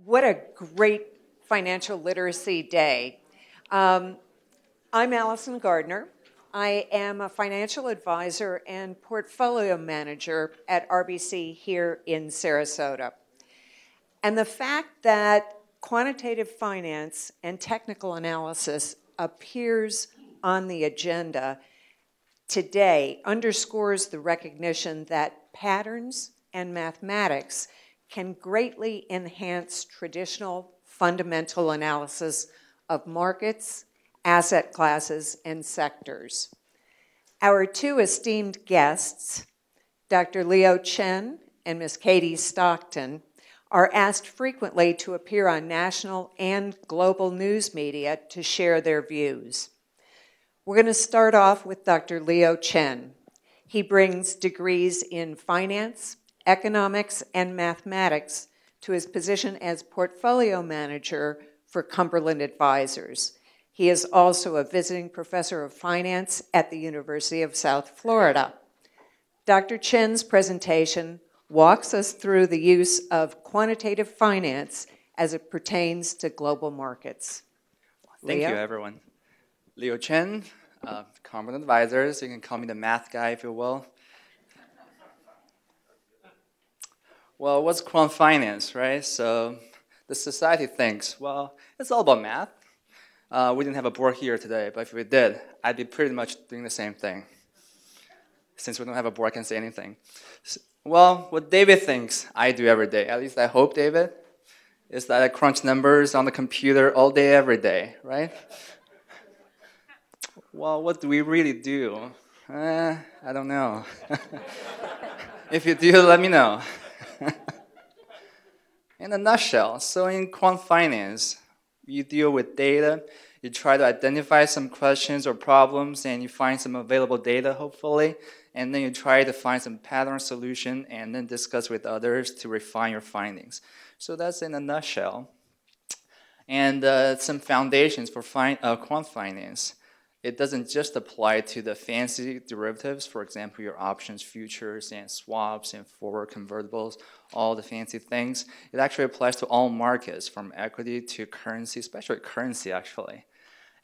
What a great financial literacy day. I'm Allison Gardner. I am a financial advisor and portfolio manager at RBC here in Sarasota. And the fact that quantitative finance and technical analysis appears on the agenda today underscores the recognition that patterns and mathematics can greatly enhance traditional fundamental analysis of markets, asset classes, and sectors. Our two esteemed guests, Dr. Leo Chen and Ms. Katie Stockton, are asked frequently to appear on national and global news media to share their views. We're going to start off with Dr. Leo Chen. He brings degrees in finance, economics, and mathematics to his position as portfolio manager for Cumberland Advisors. He is also a visiting professor of finance at the University of South Florida. Dr. Chen's presentation walks us through the use of quantitative finance as it pertains to global markets. Thank you, everyone. Leo Chen, Cumberland Advisors. You can call me the math guy, if you will. Well, what's quant finance, right? So the society thinks, well, it's all about math. We didn't have a board here today, but if we did, I'd be pretty much doing the same thing. Since we don't have a board, I can't say anything. Well, what David thinks I do every day, at least I hope, David, is that I crunch numbers on the computer all day, every day, right? Well, what do we really do? I don't know. If you do, let me know. In a nutshell, so in quant finance, you deal with data, you try to identify some questions or problems, and you find some available data, hopefully, and then you try to find some pattern solution and then discuss with others to refine your findings. So that's in a nutshell. And some foundations for quant finance. It doesn't just apply to the fancy derivatives, for example, your options, futures, and swaps, and forward convertibles, all the fancy things. It actually applies to all markets, from equity to currency, especially currency, actually.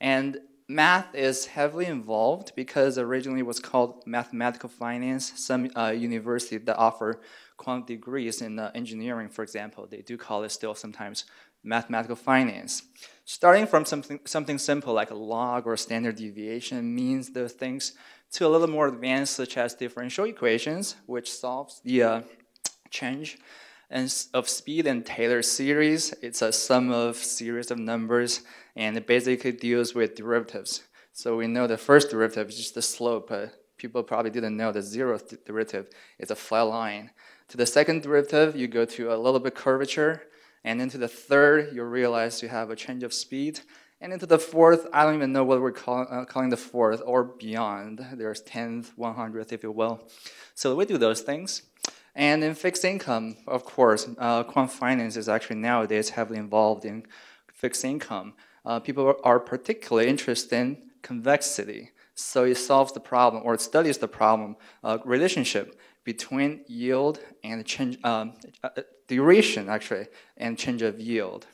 And math is heavily involved because originally it was called mathematical finance. Some universities that offer quant degrees in engineering, for example, they do call it still sometimes mathematical finance. Starting from something simple like a log or standard deviation means those things to a little more advanced, such as differential equations, which solves the change of speed and Taylor series. It's a sum of series of numbers, and it basically deals with derivatives. So we know the first derivative is just the slope, but people probably didn't know the zeroth derivative is a flat line. To the second derivative, you go to a little bit curvature. And into the third, you realize you have a change of speed. And into the fourth, I don't even know what we're calling the fourth or beyond. There's 10th, 100th, if you will. So we do those things. And in fixed income, of course, quant finance is actually nowadays heavily involved in fixed income. People are particularly interested in convexity. So it solves the problem, or it studies the problem, relationship between yield and change, duration, actually, and change of yield.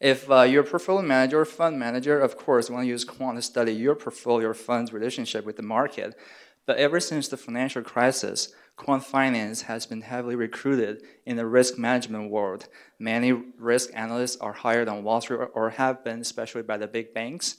If you're a portfolio manager or fund manager, of course, you want to use quant to study your portfolio or fund's relationship with the market. But ever since the financial crisis, quant finance has been heavily recruited in the risk management world. Many risk analysts are hired on Wall Street or have been, especially by the big banks.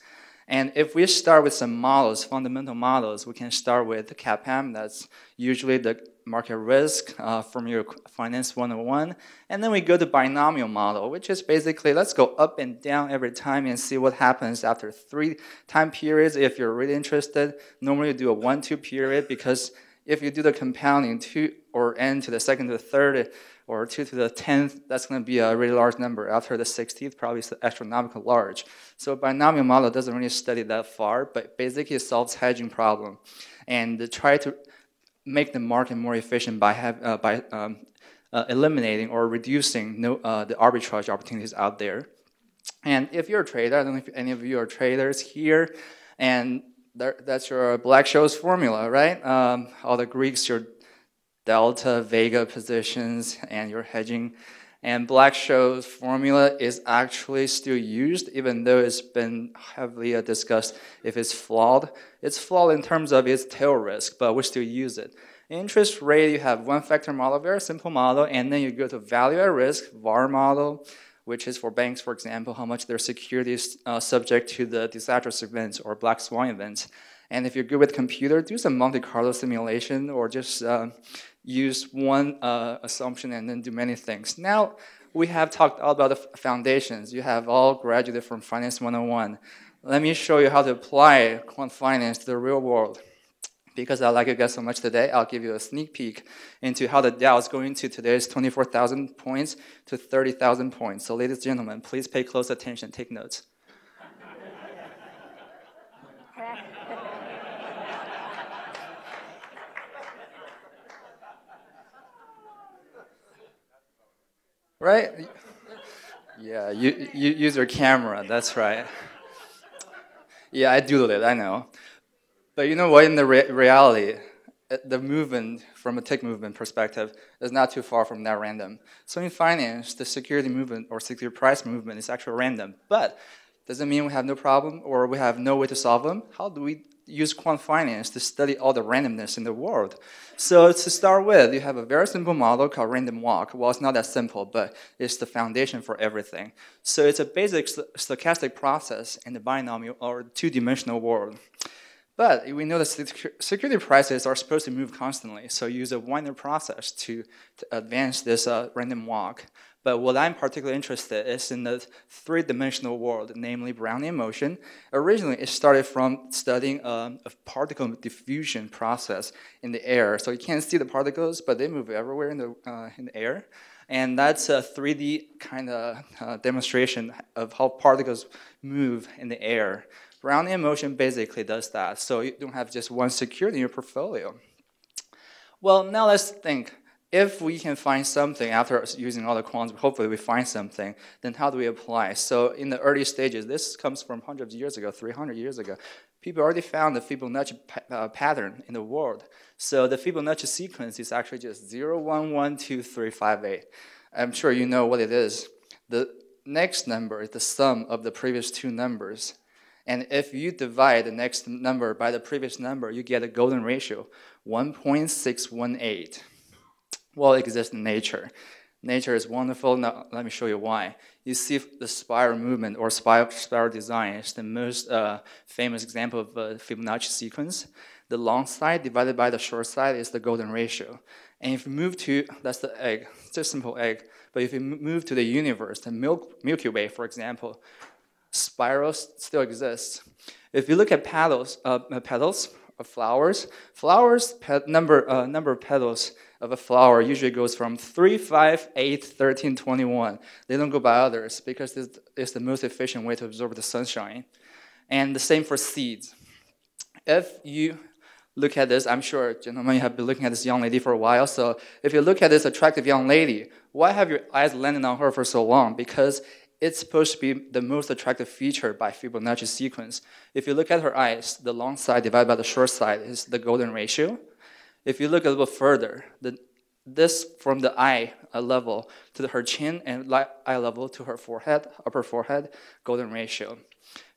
And if we start with some models, fundamental models, we can start with CAPM. That's usually the market risk from your Finance 101. And then we go to binomial model, which is basically, let's go up and down every time and see what happens after 3 time periods if you're really interested. Normally you do a 1-2 period because if you do the compounding 2 or n to the second to the third or 2 to the 10th, that's going to be a really large number. After the 60th, probably it's astronomically large. So binomial model doesn't really study that far, but basically it solves hedging problem and try to make the market more efficient by eliminating or reducing the arbitrage opportunities out there. And if you're a trader, I don't know if any of you are traders here, and that's your Black-Scholes formula, right? All the Greeks, your delta, vega positions, and your hedging. And Black-Scholes formula is actually still used, even though it's been heavily discussed if it's flawed. It's flawed in terms of its tail risk, but we still use it. Interest rate, you have one-factor model, very simple model, and then you go to value at risk, VAR model, which is for banks, for example, how much their securities subject to the disastrous events or black swan events. And if you're good with computer, do some Monte Carlo simulation or just use one assumption and then do many things. Now, we have talked all about the foundations. You have all graduated from Finance 101. Let me show you how to apply quant finance to the real world. Because I like you guys so much today, I'll give you a sneak peek into how the Dow is going to today's 24,000 points to 30,000 points. So ladies and gentlemen, please pay close attention, take notes. Right? Yeah, you use your camera, that's right. Yeah, I doodled it, I know. But you know what, in the reality, the movement from a tick movement perspective is not too far from that random. So in finance, the security movement or security price movement is actually random. But does it mean we have no problem or we have no way to solve them? How do we use quant finance to study all the randomness in the world? So to start with, you have a very simple model called random walk. Well, it's not that simple, but it's the foundation for everything. So it's a basic stochastic process in the binomial or two-dimensional world. But we know that security prices are supposed to move constantly, so use a Wiener process to advance this random walk. But what I'm particularly interested in is in the three-dimensional world, namely Brownian motion. Originally, it started from studying a particle diffusion process in the air. So you can't see the particles, but they move everywhere in the air. And that's a 3D kind of demonstration of how particles move in the air. Brownian motion basically does that, so you don't have just one security in your portfolio. Well, now let's think. If we can find something after using all the quants, hopefully we find something, then how do we apply? So in the early stages, this comes from hundreds of years ago, 300 years ago. People already found the Fibonacci pattern in the world. So the Fibonacci sequence is actually just 0, 1, 1, 2, 3, 5, 8. I'm sure you know what it is. The next number is the sum of the previous two numbers. And if you divide the next number by the previous number, you get a golden ratio, 1.618. Well, it exists in nature. Nature is wonderful. Now, let me show you why. You see the spiral movement or spiral design is the most famous example of a Fibonacci sequence. The long side divided by the short side is the golden ratio. And if you move to, that's the egg, it's just a simple egg. But if you move to the universe, the Milky Way, for example, spirals still exists. If you look at petals of flowers, number of petals of a flower usually goes from 3, 5, 8, 13, 21. They don't go by others because it's the most efficient way to absorb the sunshine. And the same for seeds. If you look at this, I'm sure, gentlemen, you have been looking at this young lady for a while. So if you look at this attractive young lady, why have your eyes landed on her for so long? Because it's supposed to be the most attractive feature by Fibonacci sequence. If you look at her eyes, the long side divided by the short side is the golden ratio. If you look a little further, this from the eye level to her chin and eye level to her forehead, upper forehead, golden ratio.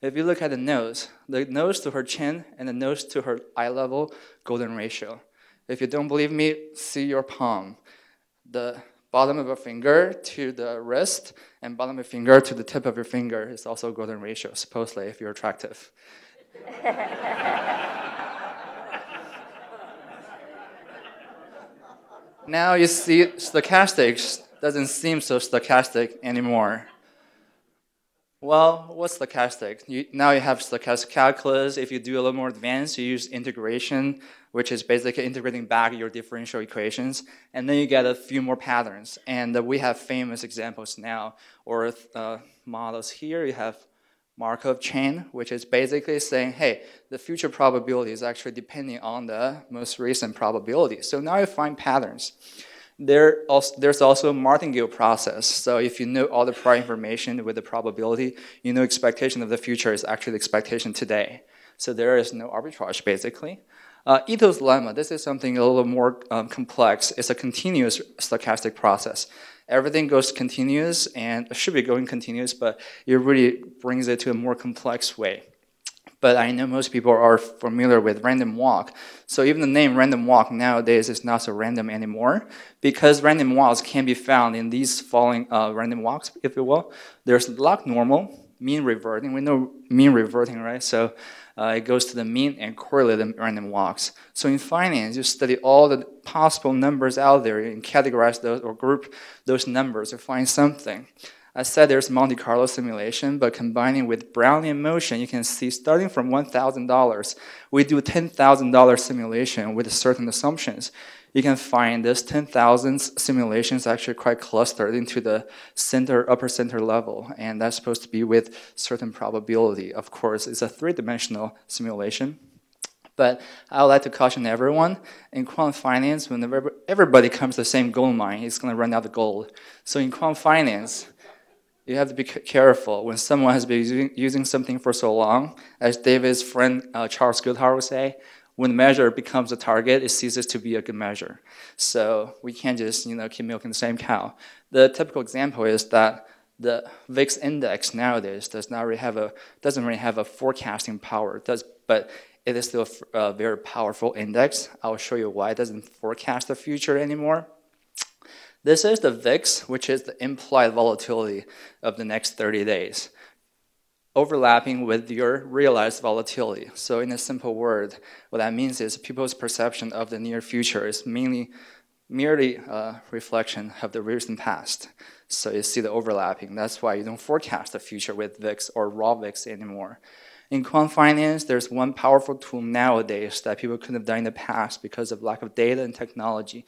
If you look at the nose to her chin and the nose to her eye level, golden ratio. If you don't believe me, see your palm. The bottom of a finger to the wrist and bottom of your finger to the tip of your finger is also golden ratio, supposedly, if you're attractive. Now you see stochastics doesn't seem so stochastic anymore. Well, what's stochastic? Now you have stochastic calculus. If you do a little more advanced, you use integration, which is basically integrating back your differential equations, and then you get a few more patterns. And we have famous examples now, or models here. You have Markov chain, which is basically saying, hey, the future probability is actually depending on the most recent probability. So now you find patterns. There's also a martingale process. So if you know all the prior information with the probability, you know expectation of the future is actually the expectation today. So there is no arbitrage, basically. Ito's lemma, this is something a little more complex. It's a continuous stochastic process. Everything goes continuous and should be going continuous, but it really brings it to a more complex way. But I know most people are familiar with random walk. So even the name random walk nowadays is not so random anymore because random walks can be found in these following random walks, if you will. There's log normal, mean reverting. We know mean reverting, right? So it goes to the mean and correlated random walks. So in finance, you study all the possible numbers out there and categorize those or group those numbers to find something. I said there's Monte Carlo simulation, but combining with Brownian motion, you can see starting from $1,000, we do $10,000 simulation with certain assumptions. You can find this 10,000 simulations actually quite clustered into the upper center level, and that's supposed to be with certain probability. Of course, it's a three-dimensional simulation. But I would like to caution everyone, in quant finance, when everybody comes to the same gold mine, it's going to run out of gold. So in quant finance, you have to be careful when someone has been using something for so long. As David's friend Charles Goodhart would say, when the measure becomes a target, it ceases to be a good measure. So we can't just keep milking the same cow. The typical example is that the VIX index nowadays doesn't really have a forecasting power. But it is still a very powerful index. I'll show you why it doesn't forecast the future anymore. This is the VIX, which is the implied volatility of the next 30 days, overlapping with your realized volatility. So in a simple word, what that means is people's perception of the near future is merely a reflection of the recent past. So you see the overlapping. That's why you don't forecast the future with VIX or raw VIX anymore. In quant finance, there's one powerful tool nowadays that people couldn't have done in the past because of lack of data and technology.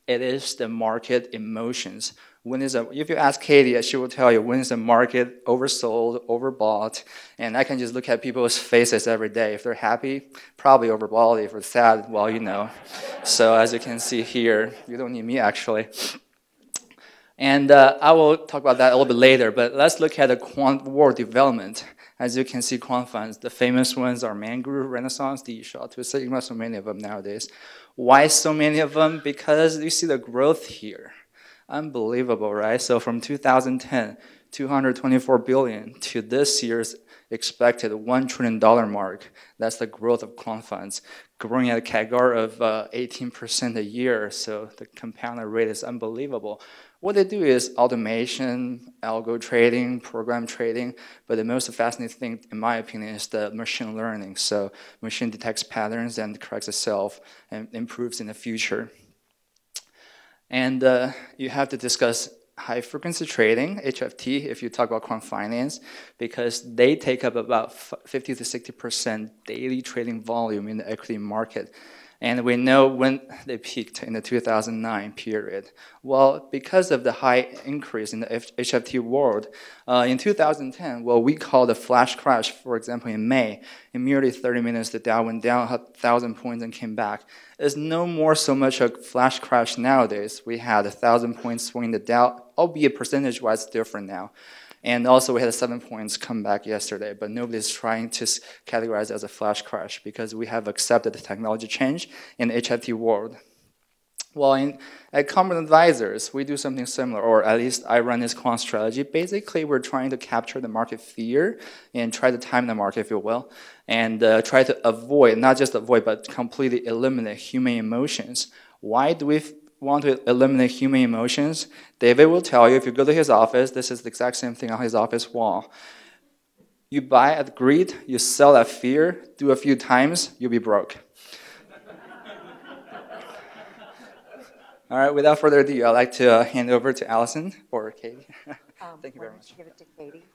It is the market emotions. If you ask Katie, she will tell you when is the market oversold, overbought, and I can just look at people's faces every day. If they're happy, probably overbought. If they're sad, well, So as you can see here, you don't need me actually. And I will talk about that a little bit later, but let's look at the quant world development. As you can see, quant funds, the famous ones are Man Group, Renaissance, D. Shaw, to Sigma, so many of them nowadays. Why so many of them? Because you see the growth here. Unbelievable, right? So from 2010, $224 billion to this year's expected $1 trillion mark. That's the growth of quant funds, growing at a CAGR of 18% a year. So the compounded rate is unbelievable. What they do is automation, algo trading, program trading, but the most fascinating thing, in my opinion, is the machine learning. So machine detects patterns and corrects itself and improves in the future. And you have to discuss high-frequency trading, HFT, if you talk about quant finance, because they take up about 50 to 60% daily trading volume in the equity market. And we know when they peaked in the 2009 period. Well, because of the high increase in the HFT world, in 2010, what we call the flash crash, for example, in May, in merely 30 minutes, the Dow went down 1,000 points and came back. It's no more so much a flash crash nowadays. We had 1,000 points swing the Dow, albeit percentage-wise different now. And also we had 7 points come back yesterday, but nobody's trying to categorize it as a flash crash because we have accepted the technology change in the HFT world. Well, at Common Advisors, we do something similar, or at least I run this quant strategy. Basically, we're trying to capture the market fear and try to time the market, if you will, and try to avoid, not just avoid, but completely eliminate human emotions. Why do we want to eliminate human emotions? David will tell you, if you go to his office, this is the exact same thing on his office wall. You buy at greed, you sell at fear, do a few times, you'll be broke. All right, without further ado, I'd like to hand over to Allison or Katie. Thank you very much. Give it to Katie.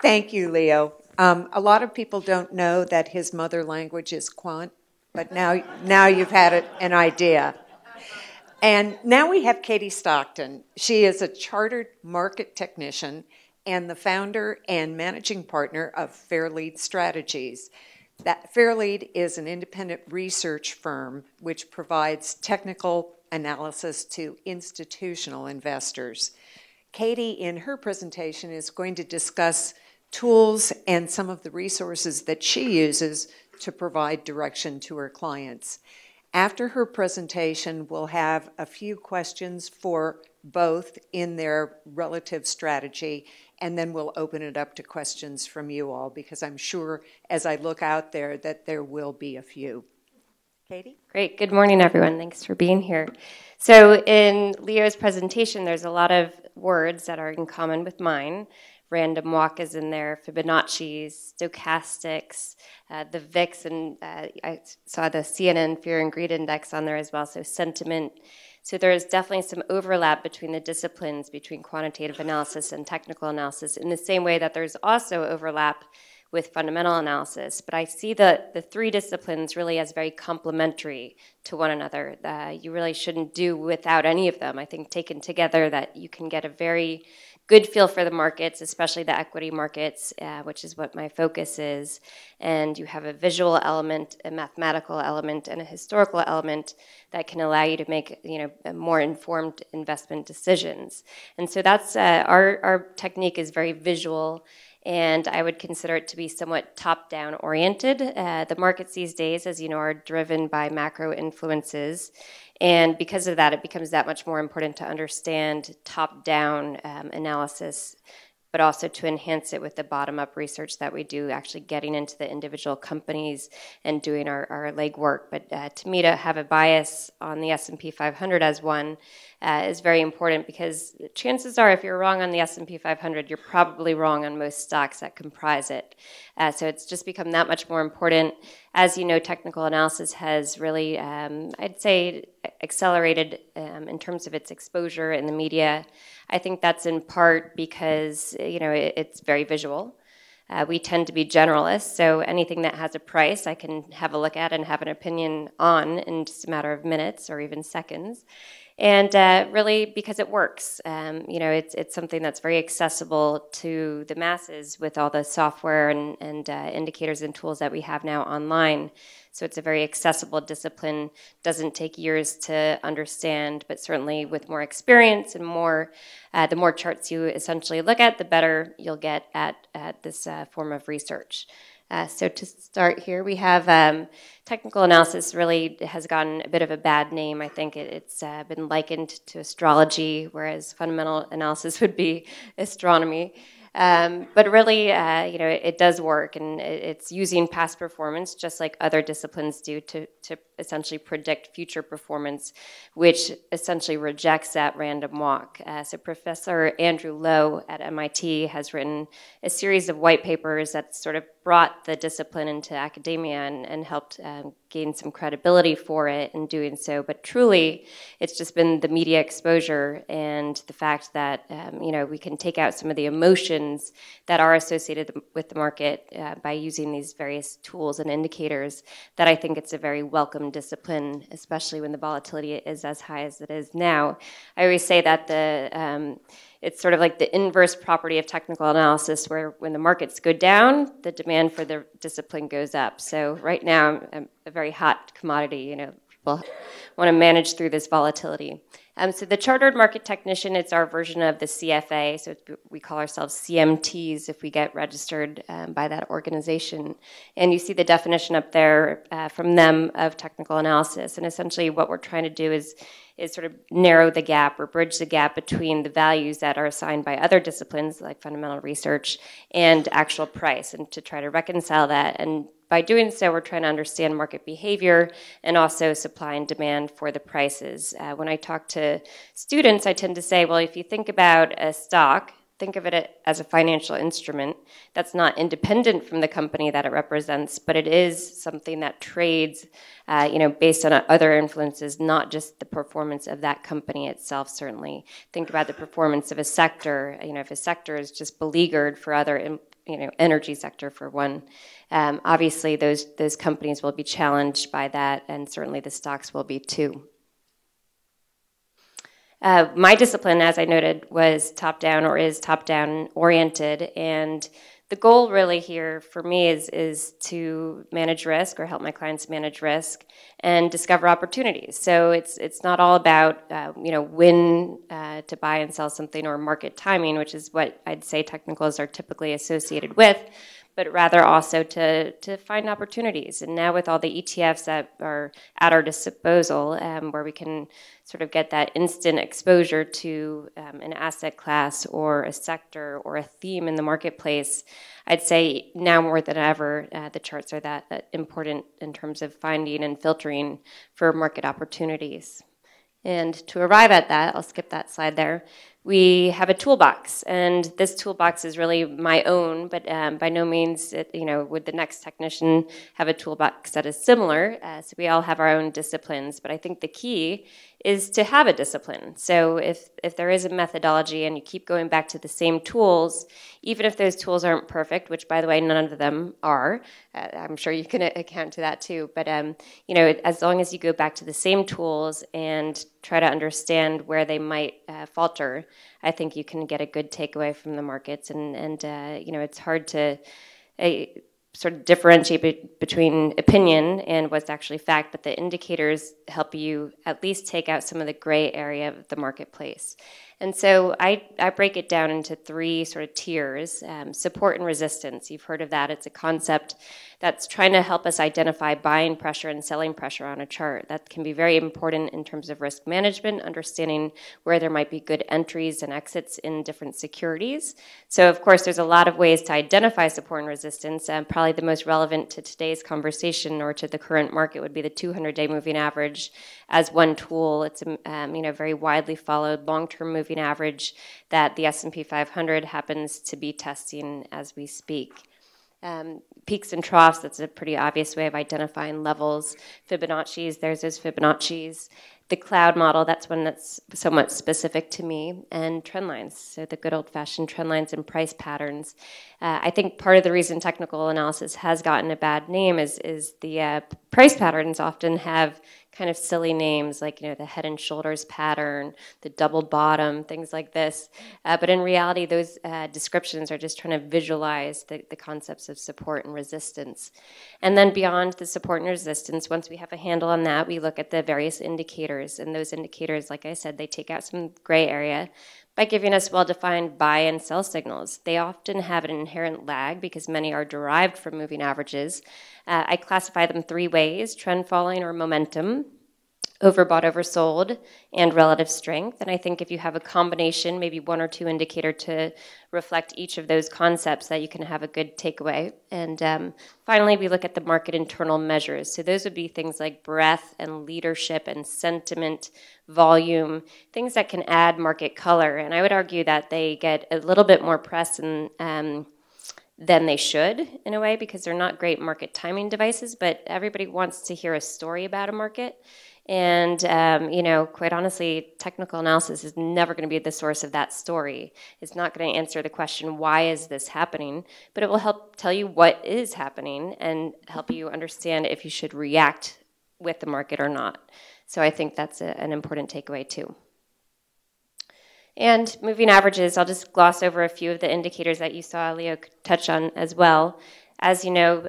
Thank you, Leo. A lot of people don't know that his mother language is quant, but now you've had an idea. And now we have Katie Stockton. She is a chartered market technician and the founder and managing partner of Fairlead Strategies. Fairlead is an independent research firm which provides technical analysis to institutional investors. Katie, in her presentation, is going to discuss tools and some of the resources that she uses to provide direction to her clients. After her presentation, we'll have a few questions for both in their relative strategy, and then we'll open it up to questions from you all, because I'm sure as I look out there that there will be a few. Katie? Great. Good morning, everyone. Thanks for being here. So in Leo's presentation, there's a lot of words that are in common with mine. Random walk is in there, Fibonacci's, stochastics, the VIX, and I saw the CNN Fear and Greed Index on there as well, so sentiment. So there is definitely some overlap between the disciplines, between quantitative analysis and technical analysis, in the same way that there's also overlap with fundamental analysis. But I see the three disciplines really as very complementary to one another. You really shouldn't do without any of them. I think taken together that you can get a very good feel for the markets, especially the equity markets, which is what my focus is. And you have a visual element, a mathematical element, and a historical element that can allow you to make, more informed investment decisions. And so that's our technique is very visual, and I would consider it to be somewhat top-down oriented. The markets these days, as you know, are driven by macro influences. And because of that, it becomes that much more important to understand top-down analysis, but also to enhance it with the bottom-up research that we do, actually getting into the individual companies and doing our legwork. But to me, to have a bias on the S&P 500 as one is very important, because chances are if you're wrong on the S&P 500, you're probably wrong on most stocks that comprise it. So it's just become that much more important. As you know, technical analysis has really, I'd say, accelerated in terms of its exposure in the media. I think that's in part because, it's very visual. We tend to be generalists, so anything that has a price I can have a look at and have an opinion on in just a matter of minutes or even seconds. And really, because it works, it's something that's very accessible to the masses with all the software and indicators and tools that we have now online. So it's a very accessible discipline. Doesn't take years to understand, but certainly with more experience and the more charts you essentially look at, the better you'll get at this form of research. So to start here, we have technical analysis really has gotten a bit of a bad name. I think it's been likened to astrology, whereas fundamental analysis would be astronomy. But really, it does work, and it's using past performance just like other disciplines do to essentially predict future performance, which essentially rejects that random walk. So Professor Andrew Lowe at MIT has written a series of white papers that sort of brought the discipline into academia and helped gain some credibility for it in doing so. But truly, it's just been the media exposure and the fact that we can take out some of the emotions that are associated with the market by using these various tools and indicators, that I think it's a very welcome discipline, especially when the volatility is as high as it is now. I always say that it's sort of like the inverse property of technical analysis, where when the markets go down, the demand for the discipline goes up. So right now, I'm a very hot commodity. People want to manage through this volatility. So the chartered market technician, it's our version of the CFA. So we call ourselves CMTs if we get registered by that organization. And you see the definition up there from them of technical analysis. And essentially what we're trying to do is sort of narrow the gap or bridge the gap between the values that are assigned by other disciplines like fundamental research and actual price, and to try to reconcile that. And by doing so, we're trying to understand market behavior and also supply and demand for the prices. When I talk to students, I tend to say, well, if you think about a stock, think of it as a financial instrument that's not independent from the company that it represents, but it is something that trades, based on other influences, not just the performance of that company itself. Certainly, think about the performance of a sector. If a sector is just beleaguered for other, energy sector for one, obviously those companies will be challenged by that, and certainly the stocks will be too. My discipline, as I noted, was top-down or is top-down oriented, and the goal really here for me is to manage risk or help my clients manage risk and discover opportunities. So it's not all about when to buy and sell something or market timing, which is what I'd say technicals are typically associated with, but rather also to find opportunities. And now with all the ETFs that are at our disposal, where we can sort of get that instant exposure to an asset class or a sector or a theme in the marketplace, I'd say now more than ever, the charts are that important in terms of finding and filtering for market opportunities. And to arrive at that, I'll skip that slide there, we have a toolbox, and this toolbox is really my own, but by no means, would the next technician have a toolbox that is similar. So we all have our own disciplines, but I think the key is to have a discipline. So if there is a methodology and you keep going back to the same tools, even if those tools aren't perfect, which by the way, none of them are, I'm sure you can account to that too, but as long as you go back to the same tools and try to understand where they might falter, I think you can get a good takeaway from the markets, and it's hard to sort of differentiate between opinion and what's actually fact, but the indicators help you at least take out some of the gray area of the marketplace. And so I break it down into three sort of tiers. Support and resistance, you've heard of that. It's a concept that's trying to help us identify buying pressure and selling pressure on a chart. That can be very important in terms of risk management, understanding where there might be good entries and exits in different securities. So of course, there's a lot of ways to identify support and resistance. Probably the most relevant to today's conversation or to the current market would be the 200-day moving average as one tool. It's a very widely followed long-term moving average that the S&P 500 happens to be testing as we speak. Peaks and troughs, that's a pretty obvious way of identifying levels. Fibonacci's, there's those Fibonacci's. The cloud model, that's one that's somewhat specific to me, and trend lines, so the good old-fashioned trend lines and price patterns. I think part of the reason technical analysis has gotten a bad name is the price patterns often have kind of silly names like, the head and shoulders pattern, the double bottom, things like this. But in reality, those descriptions are just trying to visualize the concepts of support and resistance. And then beyond the support and resistance, once we have a handle on that, we look at the various indicators. And those indicators, like I said, they take out some gray area by giving us well-defined buy and sell signals. They often have an inherent lag because many are derived from moving averages. I classify them three ways: trend following or momentum, overbought, oversold, and relative strength. And I think if you have a combination, maybe one or two indicator to reflect each of those concepts, that you can have a good takeaway. And finally, we look at the market internal measures. So those would be things like breadth and leadership and sentiment, volume, things that can add market color. And I would argue that they get a little bit more press than they should, in a way, because they're not great market timing devices, but everybody wants to hear a story about a market. And, quite honestly, technical analysis is never going to be the source of that story. It's not going to answer the question, why is this happening? But it will help tell you what is happening and help you understand if you should react with the market or not. So I think that's an important takeaway too. And moving averages, I'll just gloss over a few of the indicators that you saw Leo touch on as well. As you know,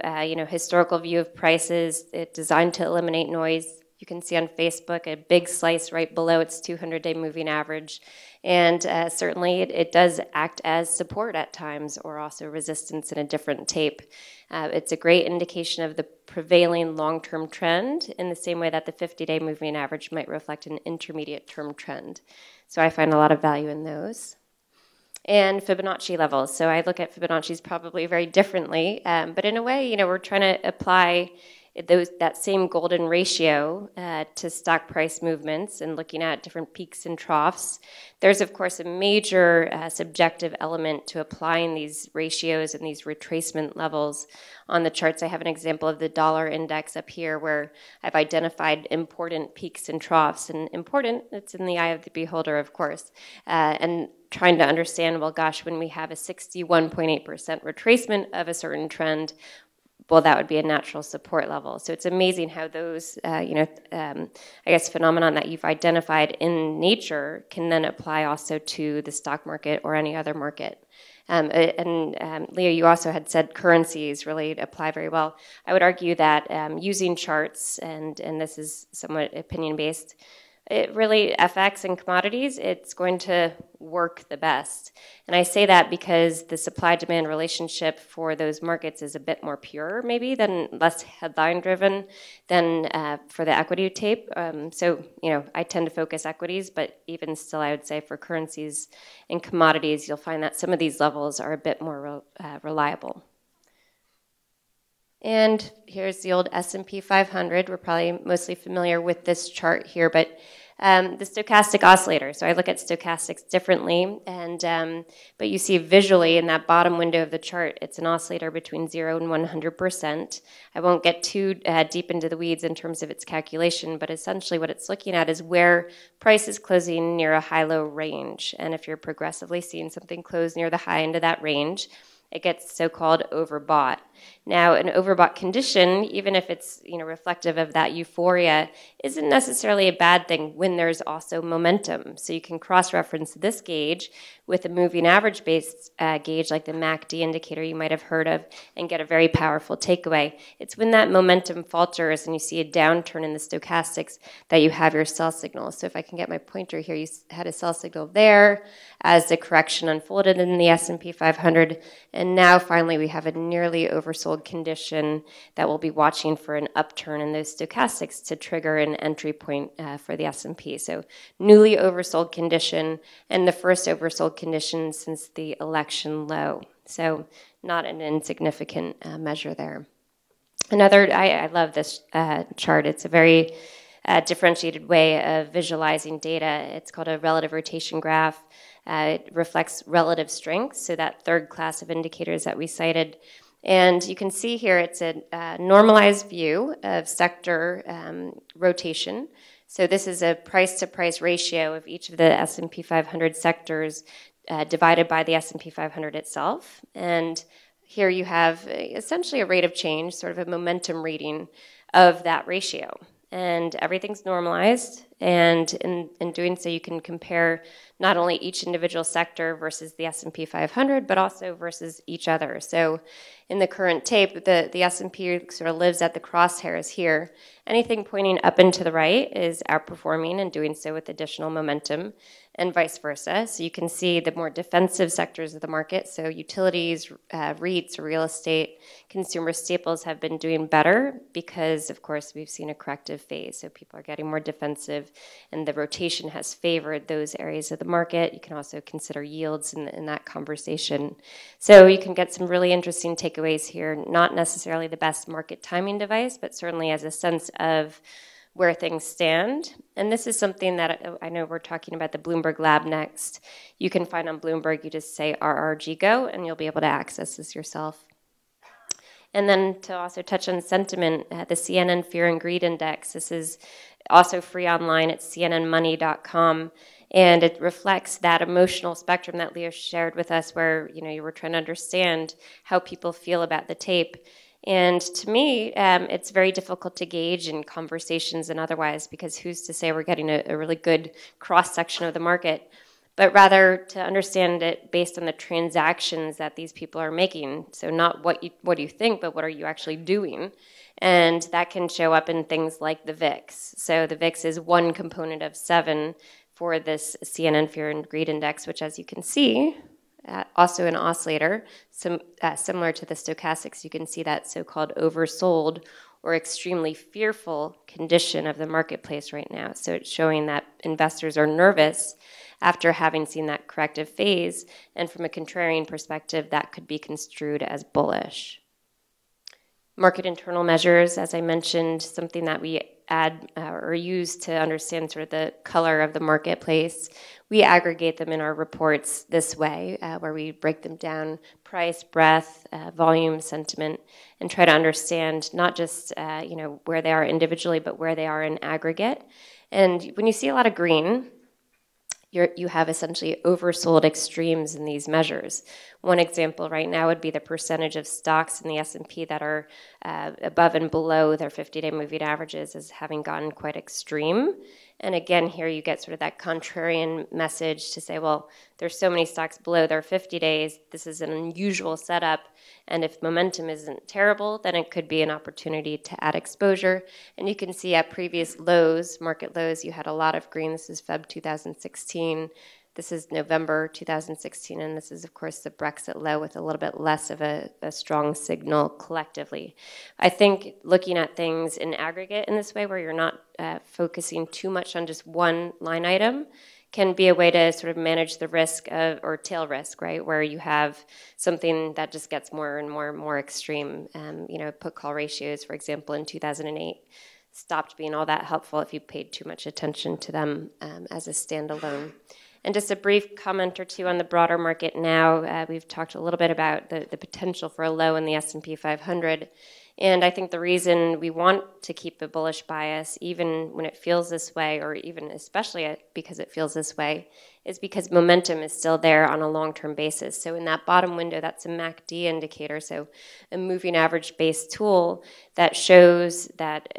historical view of prices, it's designed to eliminate noise. You can see on Facebook a big slice right below its 200-day moving average. And certainly it does act as support at times, or also resistance in a different tape. It's a great indication of the prevailing long-term trend in the same way that the 50-day moving average might reflect an intermediate-term trend. So I find a lot of value in those. And Fibonacci levels. So I look at Fibonacci's probably very differently, but in a way, we're trying to apply that same golden ratio to stock price movements and looking at different peaks and troughs. There's, of course, a major subjective element to applying these ratios and these retracement levels on the charts. I have an example of the dollar index up here where I've identified important peaks and troughs. And important, it's in the eye of the beholder, of course. And trying to understand, well, gosh, when we have a 61.8% retracement of a certain trend, well, that would be a natural support level. So it's amazing how those, I guess, phenomenon that you've identified in nature can then apply also to the stock market or any other market. Leo, you also had said currencies really apply very well. I would argue that using charts, and this is somewhat opinion-based, it really, FX and commodities, it's going to work the best. And I say that because the supply-demand relationship for those markets is a bit more pure, maybe, less headline-driven than for the equity tape. So, I tend to focus equities, but even still, I would say for currencies and commodities, you'll find that some of these levels are a bit more reliable. And here's the old S&P 500. We're probably mostly familiar with this chart here, but the stochastic oscillator. So I look at stochastics differently, but you see visually in that bottom window of the chart, it's an oscillator between 0 and 100%. I won't get too deep into the weeds in terms of its calculation, but essentially what it's looking at is where price is closing near a high-low range. And if you're progressively seeing something close near the high end of that range, it gets so-called overbought. Now, an overbought condition, even if it's reflective of that euphoria, isn't necessarily a bad thing when there's also momentum. So you can cross-reference this gauge with a moving average-based gauge like the MACD indicator you might have heard of and get a very powerful takeaway. It's when that momentum falters and you see a downturn in the stochastics that you have your sell signal. So if I can get my pointer here, you had a sell signal there as the correction unfolded in the S&P 500. And now finally we have a nearly oversold condition that we'll be watching for an upturn in those stochastics to trigger an entry point for the S&P. So newly oversold condition and the first oversold condition since the election low. So not an insignificant measure there. I love this chart. It's a very differentiated way of visualizing data. It's called a relative rotation graph. It reflects relative strength, so that third class of indicators that we cited. And you can see here it's a normalized view of sector rotation. So this is a price-to-price ratio of each of the S&P 500 sectors divided by the S&P 500 itself. And here you have essentially a rate of change, sort of a momentum reading of that ratio. And everything's normalized, and in doing so, you can compare not only each individual sector versus the S&P 500, but also versus each other. So in the current tape, the S&P sort of lives at the crosshairs here. Anything pointing up and to the right is outperforming and doing so with additional momentum, and vice versa. So you can see the more defensive sectors of the market, so utilities, REITs, real estate, consumer staples have been doing better because, of course, we've seen a corrective phase. So people are getting more defensive, and the rotation has favored those areas of the market. You can also consider yields in that conversation. So you can get some really interesting takeaways here, not necessarily the best market timing device, but certainly as a sense of where things stand. And this is something that I know we're talking about the Bloomberg Lab next. You can find on Bloomberg, you just say RRGGO, and you'll be able to access this yourself. And then to also touch on sentiment, the CNN Fear and Greed Index. This is also free online at cnnmoney.com. And it reflects that emotional spectrum that Leo shared with us where, you were trying to understand how people feel about the tape. And to me, it's very difficult to gauge in conversations and otherwise, because who's to say we're getting a really good cross-section of the market, but rather to understand it based on the transactions that these people are making. So not what you think, but what are you actually doing? And that can show up in things like the VIX. So the VIX is one component of 7 for this CNN Fear and Greed Index, which, as you can see, also an oscillator, similar to the stochastics. You can see that so-called oversold or extremely fearful condition of the marketplace right now. So it's showing that investors are nervous after having seen that corrective phase, and from a contrarian perspective, that could be construed as bullish. Market internal measures, as I mentioned, something that we add or use to understand sort of the color of the marketplace. We aggregate them in our reports this way, where we break them down: price, breadth, volume, sentiment, and try to understand not just where they are individually, but where they are in aggregate. And when you see a lot of green, you have essentially oversold extremes in these measures. One example right now would be the percentage of stocks in the S&P that are above and below their 50-day moving averages as having gotten quite extreme. And again, here you get sort of that contrarian message to say, well, there's so many stocks below their 50 days. This is an unusual setup. And if momentum isn't terrible, then it could be an opportunity to add exposure. And you can see at previous lows, market lows, you had a lot of green. This is Feb 2016. This is November 2016, and this is, of course, the Brexit low with a little bit less of a strong signal collectively. I think looking at things in aggregate in this way, where you're not focusing too much on just one line item, can be a way to sort of manage the risk of, or tail risk, right, where you have something that just gets more and more and more extreme. Put-call ratios, for example, in 2008, stopped being all that helpful if you paid too much attention to them as a standalone. And just a brief comment or two on the broader market now. We've talked a little bit about the potential for a low in the S&P 500. And I think the reason we want to keep a bullish bias, even when it feels this way, or even especially because it feels this way, is because momentum is still there on a long-term basis. So in that bottom window, that's a MACD indicator, so a moving average-based tool that shows that,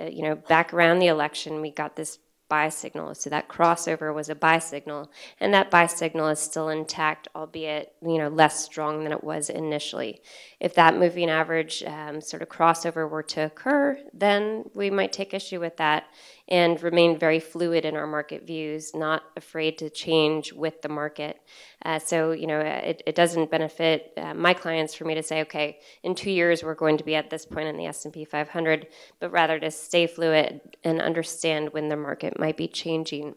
back around the election, we got this buy signal. So that crossover was a buy signal, and that buy signal is still intact, albeit less strong than it was initially. If that moving average sort of crossover were to occur, then we might take issue with that and remain very fluid in our market views, not afraid to change with the market. It doesn't benefit my clients for me to say, okay, in 2 years we're going to be at this point in the S&P 500, but rather to stay fluid and understand when the market might be changing.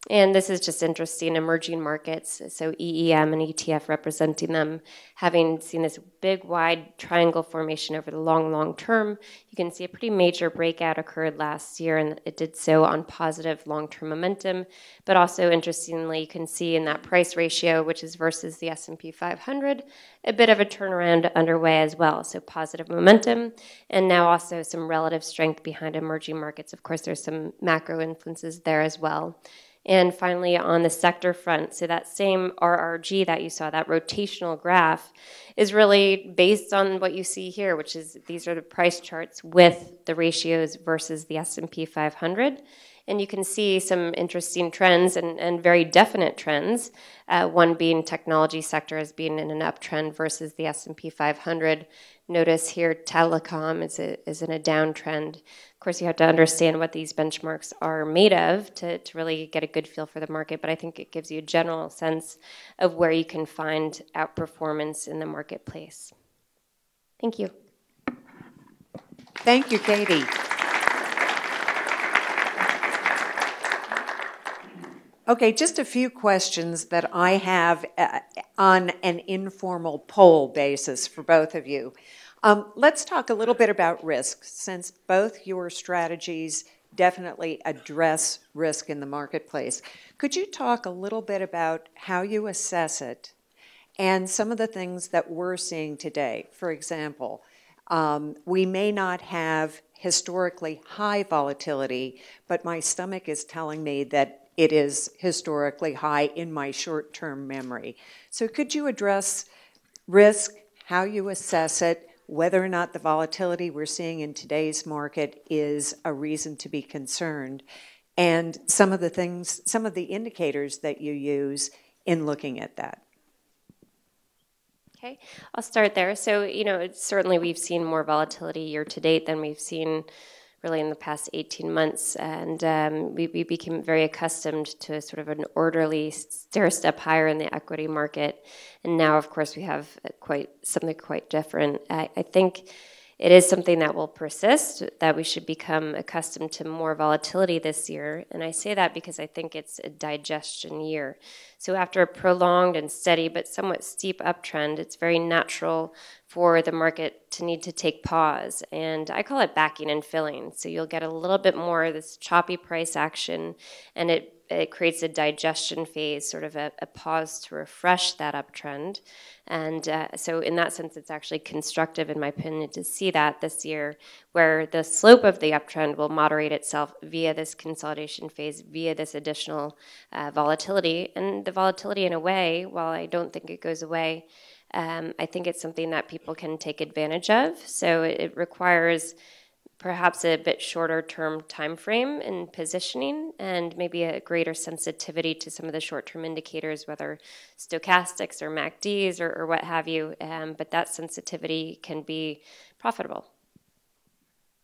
And this is just interesting, emerging markets, so EEM and ETF representing them, having seen this big, wide triangle formation over the long term. You can see a pretty major breakout occurred last year, and it did so on positive long-term momentum. But also, interestingly, you can see in that price ratio, which is versus the S&P 500, a bit of a turnaround underway as well. So positive momentum, and now also some relative strength behind emerging markets. Of course, there's some macro influences there as well. And finally, on the sector front, so that same RRG that you saw, that rotational graph, is really based on what you see here, which is these are the price charts with the ratios versus the S&P 500. And you can see some interesting trends and very definite trends, one being technology sector as being in an uptrend versus the S&P 500. Notice here telecom is in a downtrend. Of course, you have to understand what these benchmarks are made of to really get a good feel for the market, but I think it gives you a general sense of where you can find outperformance in the marketplace. Thank you. Thank you, Katie. Okay, just a few questions that I have on an informal poll basis for both of you. Let's talk a little bit about risk, since both your strategies definitely address risk in the marketplace. Could you talk a little bit about how you assess it and some of the things that we're seeing today? For example, we may not have historically high volatility, but my stomach is telling me that it is historically high in my short-term memory. So could you address risk, how you assess it, whether or not the volatility we're seeing in today's market is a reason to be concerned, and some of the indicators that you use in looking at that? Okay, I'll start there. So, certainly we've seen more volatility year to date than we've seen really in the past 18 months, and we became very accustomed to sort of an orderly stair-step higher in the equity market, and now, of course, we have something quite different. I think it is something that will persist, that we should become accustomed to more volatility this year. And I say that because I think it's a digestion year. So after a prolonged and steady but somewhat steep uptrend, it's very natural for the market to need to take pause. And I call it backing and filling. So you'll get a little bit more of this choppy price action, and it creates a digestion phase, sort of a pause to refresh that uptrend. And so in that sense, it's actually constructive, in my opinion, to see that this year, where the slope of the uptrend will moderate itself via this consolidation phase, via this additional volatility. And the volatility, in a way, while I don't think it goes away, I think it's something that people can take advantage of. So it requires perhaps a bit shorter term time frame in positioning, and maybe a greater sensitivity to some of the short-term indicators, whether stochastics or MACDs or what have you, but that sensitivity can be profitable.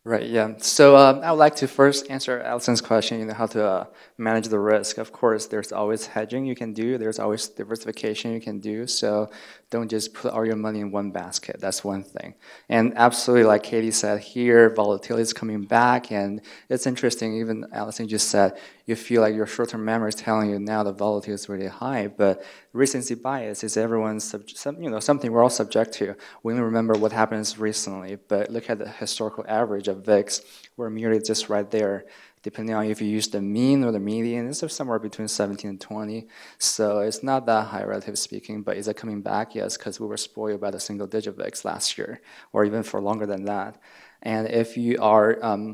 Right, yeah. So I would like to first answer Allison's question, how to manage the risk. Of course, there's always hedging you can do. There's always diversification you can do. So don't just put all your money in one basket. That's one thing. And absolutely, like Katie said here, volatility is coming back. And it's interesting, even Allison just said, you feel like your short-term memory is telling you now the volatility is really high. But recency bias is something we're all subject to. We only remember what happens recently, but look at the historical average of VIX. We're merely just right there. Depending on if you use the mean or the median, it's somewhere between 17 and 20. So it's not that high, relatively speaking. But is it coming back? Yes, because we were spoiled by the single-digit VIX last year, or even for longer than that. And if you are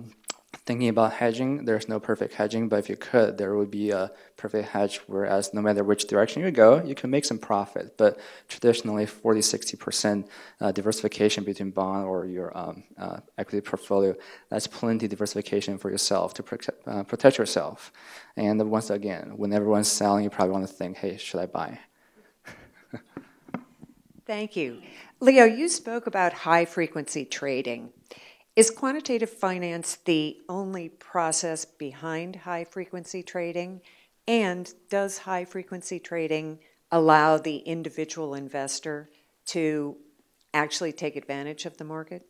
thinking about hedging, there's no perfect hedging, but if you could, there would be a perfect hedge, whereas no matter which direction you go, you can make some profit. But traditionally, 40-60% diversification between bond or your equity portfolio, that's plenty diversification for yourself to protect yourself. And once again, when everyone's selling, you probably want to think, hey, should I buy? Thank you. Leo, you spoke about high-frequency trading. Is quantitative finance the only process behind high-frequency trading? And does high-frequency trading allow the individual investor to actually take advantage of the market?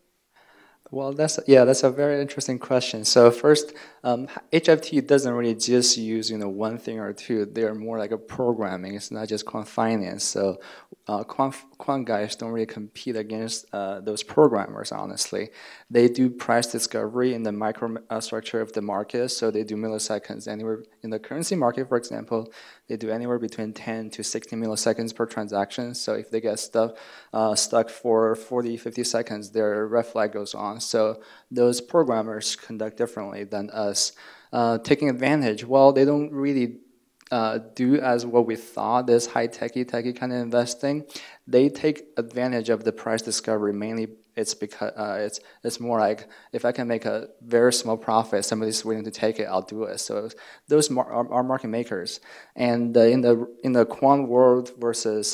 Well, that's a very interesting question. So first, HFT doesn't really just use one thing or two. They're more like a programming. It's not just quant finance. So quant guys don't really compete against those programmers. Honestly, they do price discovery in the microstructure of the market. So they do milliseconds anywhere in the currency market, for example. They do anywhere between 10 to 60 milliseconds per transaction. So if they get stuck for 40, 50 seconds, their red flag goes on. So those programmers conduct differently than us. Taking advantage, well, they don't really do as what we thought, this high-techy kind of investing. They take advantage of the price discovery. Mainly it's because it's more like, if I can make a very small profit, somebody's willing to take it, I'll do it. So those are market makers. And in the quant world versus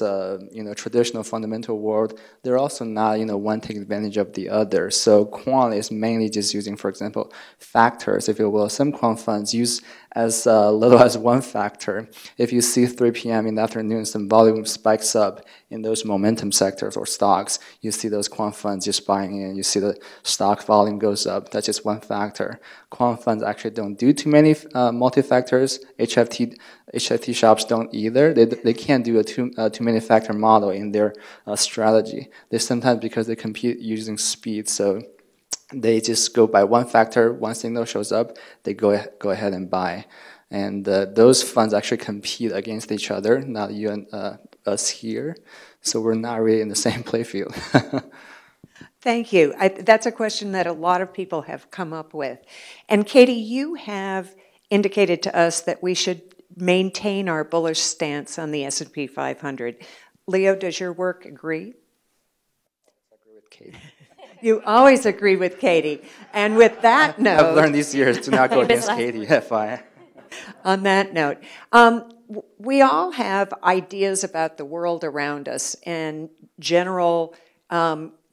traditional fundamental world, they're also not one taking advantage of the other. So quant is mainly just using, for example, factors, if you will. Some quant funds use as little as one factor. If you see 3 p.m. in the afternoon, some volume spikes up in those momentum sectors or stocks, you see those quant funds just buying in. You see the stock volume goes up. That's just one factor. Quant funds actually don't do too many multi-factors. HFT shops don't either. They can't do a too many factor model in their strategy. They sometimes, because they compete using speed, so they just go by one factor. One signal shows up, they go ahead and buy. And those funds actually compete against each other, not you and us here. So we're not really in the same playfield. Thank you. That's a question that a lot of people have come up with. And Katie, you have indicated to us that we should maintain our bullish stance on the S&P 500. Leo, does your work agree? I agree with Katie. You always agree with Katie. And with that note... I've learned these years to not go against Katie. On that note, we all have ideas about the world around us and general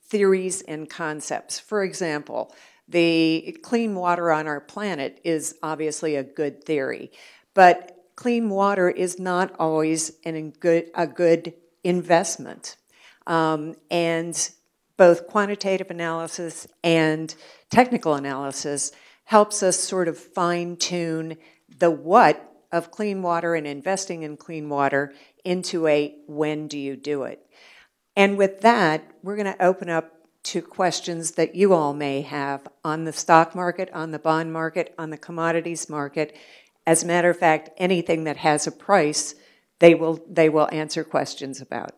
theories and concepts. For example, the clean water on our planet is obviously a good theory, but clean water is not always a good investment. And both quantitative analysis and technical analysis helps us sort of fine-tune the what of clean water and investing in clean water into a when do you do it. And with that, we're going to open up to questions that you all may have on the stock market, on the bond market, on the commodities market. As a matter of fact, anything that has a price, they will answer questions about.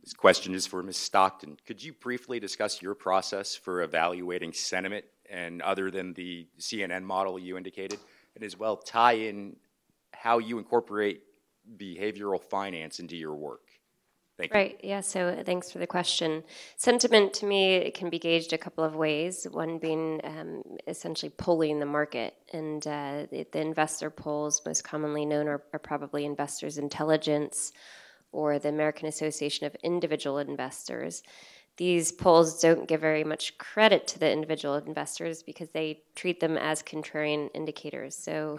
This question is for Ms. Stockton. Could you briefly discuss your process for evaluating sentiment, and other than the CNN model you indicated, and as well tie in how you incorporate behavioral finance into your work? Thank you. Right, yeah, so thanks for the question. Sentiment, to me, it can be gauged a couple of ways, one being essentially polling the market. And the investor polls, most commonly known, are probably Investors Intelligence or the American Association of Individual Investors. These polls don't give very much credit to the individual investors because they treat them as contrarian indicators. So,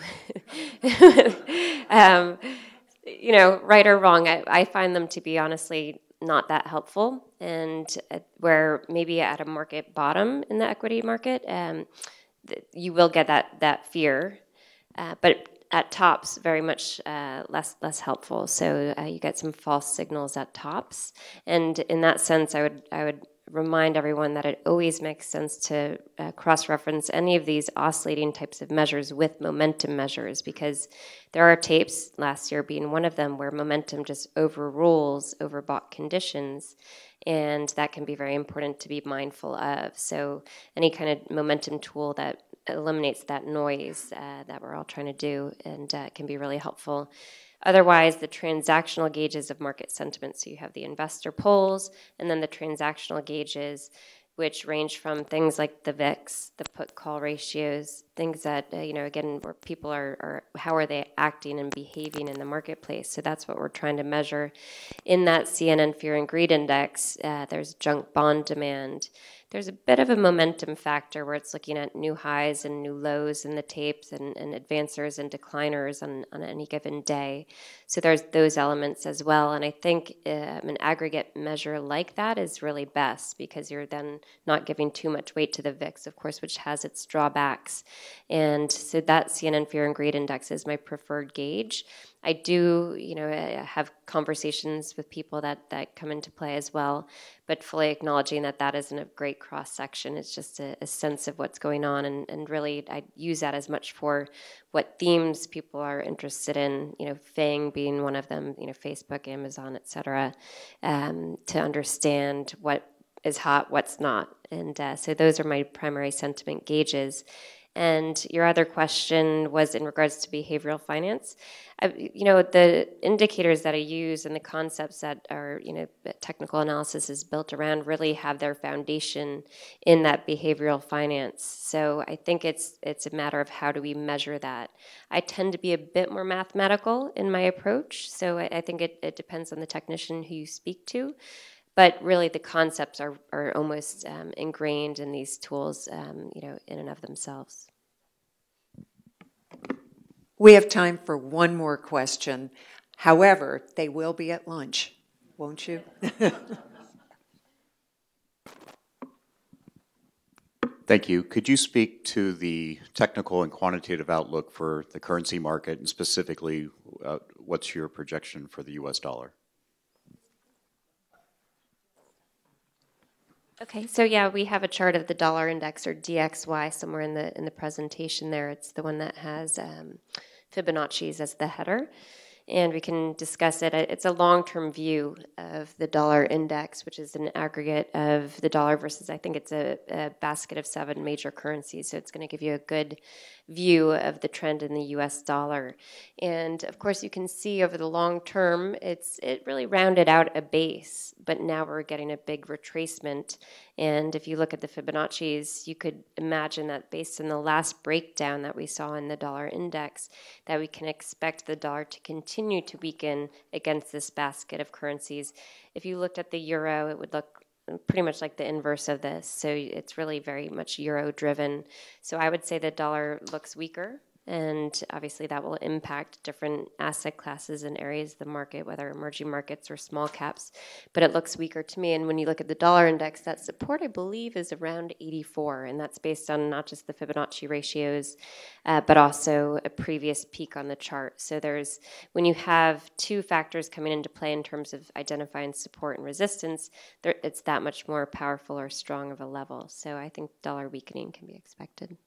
you know, right or wrong, I find them to be honestly not that helpful. And where maybe at a market bottom in the equity market, you will get that fear, but at tops, very much less helpful. So you get some false signals at tops, and in that sense, I would remind everyone that it always makes sense to cross-reference any of these oscillating types of measures with momentum measures, because there are tapes, last year being one of them, where momentum just overrules overbought conditions, and that can be very important to be mindful of. So any kind of momentum tool that eliminates that noise that we're all trying to do, and can be really helpful. Otherwise, the transactional gauges of market sentiment, so you have the investor polls and then the transactional gauges, which range from things like the VIX, the put-call ratios, things that, you know, again, where people are, how are they acting and behaving in the marketplace. So that's what we're trying to measure. In that CNN Fear and Greed Index, there's junk bond demand. There's a bit of a momentum factor where it's looking at new highs and new lows in the tapes, and advancers and decliners on any given day. So there's those elements as well. And I think an aggregate measure like that is really best, because you're then not giving too much weight to the VIX, of course, which has its drawbacks. And so that CNN Fear and Greed Index is my preferred gauge. I do, you know, have conversations with people that come into play as well, but fully acknowledging that that isn't a great cross-section. It's just a sense of what's going on, and really I use that as much for what themes people are interested in, you know, FANG being one of them, you know, Facebook, Amazon, et cetera, to understand what is hot, what's not. And so those are my primary sentiment gauges. And your other question was in regards to behavioral finance. You know, the indicators that I use and the concepts that are, you know, technical analysis is built around really have their foundation in that behavioral finance. So I think it's a matter of how do we measure that. I tend to be a bit more mathematical in my approach, so I think it depends on the technician who you speak to. But really, the concepts are almost ingrained in these tools, you know, in and of themselves. We have time for one more question. However, they will be at lunch, won't you? Thank you. Could you speak to the technical and quantitative outlook for the currency market, and specifically, what's your projection for the U.S. dollar? Okay, so yeah, we have a chart of the dollar index, or DXY, somewhere in the presentation there. It's the one that has Fibonacci's as the header, and we can discuss it. It's a long-term view of the dollar index, which is an aggregate of the dollar versus, I think it's a basket of 7 major currencies, so it's going to give you a good view of the trend in the US dollar. And of course, you can see over the long term, it really rounded out a base, but now we're getting a big retracement. And if you look at the Fibonacci's, you could imagine that based on the last breakdown that we saw in the dollar index, that we can expect the dollar to continue to weaken against this basket of currencies. If you looked at the euro, it would look pretty much like the inverse of this. So it's really very much euro driven. So I would say the dollar looks weaker, and obviously that will impact different asset classes and areas of the market, whether emerging markets or small caps. But it looks weaker to me. And when you look at the dollar index, that support, I believe, is around 84. And that's based on not just the Fibonacci ratios, but also a previous peak on the chart. So when you have two factors coming into play in terms of identifying support and resistance, it's that much more powerful or strong of a level. So I think dollar weakening can be expected.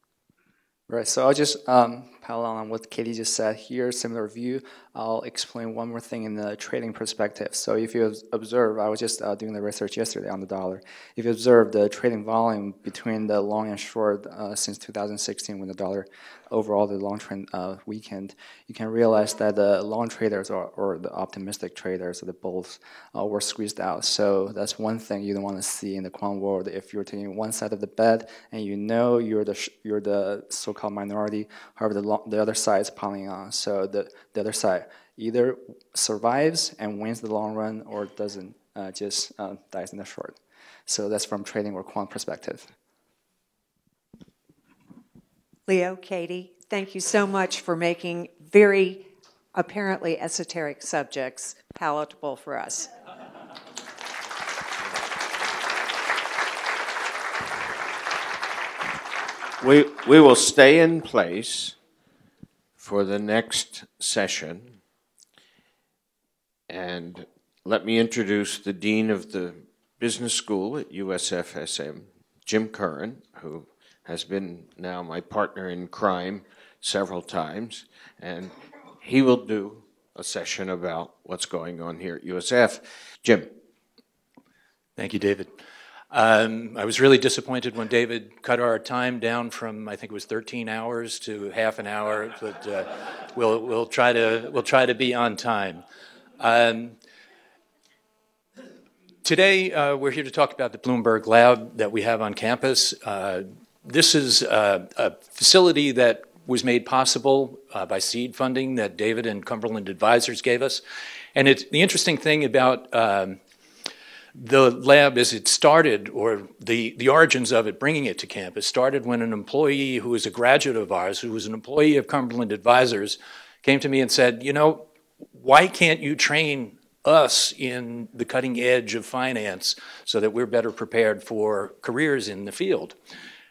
Right, so I'll just pile on what Katie just said here, similar view. I'll explain one more thing in the trading perspective. So if you observe, I was just doing the research yesterday on the dollar. If you observe the trading volume between the long and short since 2016 when the dollar overall the long trend weakened, you can realize that the long traders or the optimistic traders or the bulls were squeezed out. So that's one thing you don't want to see in the quant world. If you're taking one side of the bet and you know you're the so-called minority, however the other side is piling on. So the other side either survives and wins the long run or doesn't, just dies in the short. So that's from trading or quant perspective. Leo, Katie, thank you so much for making very apparently esoteric subjects palatable for us. We will stay in place for the next session. And let me introduce the Dean of the Business School at USF SM, Jim Curran, who has been now my partner in crime several times, and he will do a session about what's going on here at USF. Jim. Thank you, David. I was really disappointed when David cut our time down from, I think it was 13 hours to half an hour, but we'll try to be on time. Today, we're here to talk about the Bloomberg Lab that we have on campus. This is a facility that was made possible by seed funding that David and Cumberland Advisors gave us. And the interesting thing about the lab is it started, or the origins of it, bringing it to campus, started when an employee who was a graduate of ours, who was an employee of Cumberland Advisors, came to me and said, you know, why can't you train us in the cutting edge of finance so that we're better prepared for careers in the field?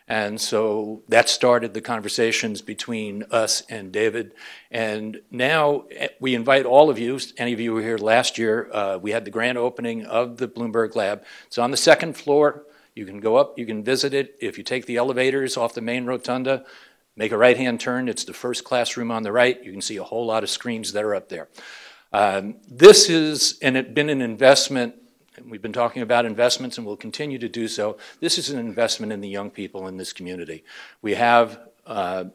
And so that started the conversations between us and David. And now we invite all of you, any of you who were here last year, we had the grand opening of the Bloomberg Lab. It's on the second floor. You can go up, you can visit it. If you take the elevators off the main rotunda, make a right-hand turn, it's the first classroom on the right. You can see a whole lot of screens that are up there. This is, and it's been an investment. We've been talking about investments and we'll continue to do so. This is an investment in the young people in this community. We have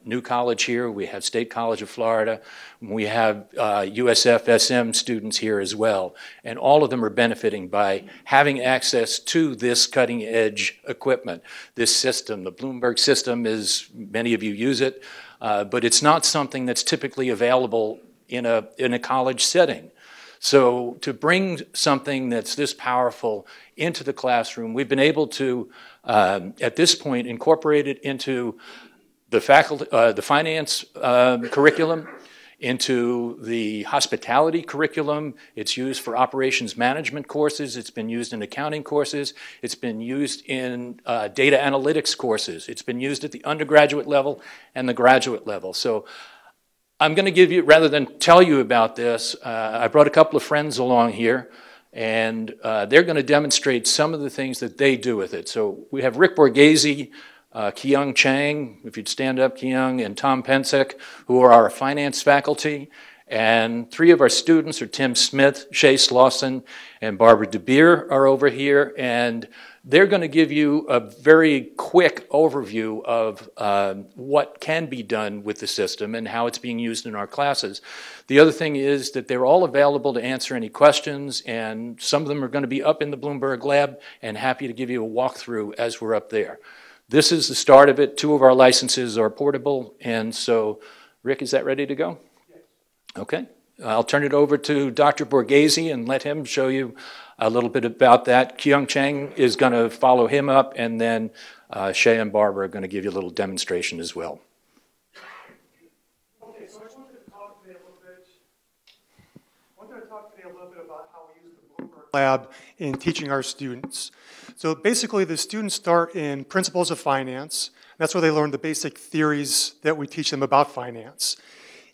New College here. We have State College of Florida. We have USF SM students here as well. And all of them are benefiting by having access to this cutting edge equipment, this system. The Bloomberg system is, many of you use it, but it's not something that's typically available in a college setting. So to bring something that's this powerful into the classroom, we've been able to, at this point, incorporate it into the finance curriculum, into the hospitality curriculum. It's used for operations management courses. It's been used in accounting courses. It's been used in data analytics courses. It's been used at the undergraduate level and the graduate level. So I'm going to give you, rather than tell you about this, I brought a couple of friends along here, and they're going to demonstrate some of the things that they do with it. So we have Rick Borghese, Kyung Chang, if you'd stand up, Kyung, and Tom Pensek, who are our finance faculty. And three of our students are Tim Smith, Shay Slauson, and Barbara DeBeer are over here. And they're going to give you a very quick overview of what can be done with the system and how it's being used in our classes. The other thing is that they're all available to answer any questions, and some of them are going to be up in the Bloomberg Lab and happy to give you a walkthrough as we're up there. This is the start of it. 2 of our licenses are portable, and so, Rick, is that ready to go? Yes. Okay, I'll turn it over to Dr. Borghese and let him show you a little bit about that. Kyung Chang is going to follow him up, and then Shay and Barbara are going to give you a little demonstration as well. Okay, so I just wanted to talk today a little bit about how we use the Bloomberg Lab in teaching our students. So basically, the students start in Principles of Finance. That's where they learn the basic theories that we teach them about finance.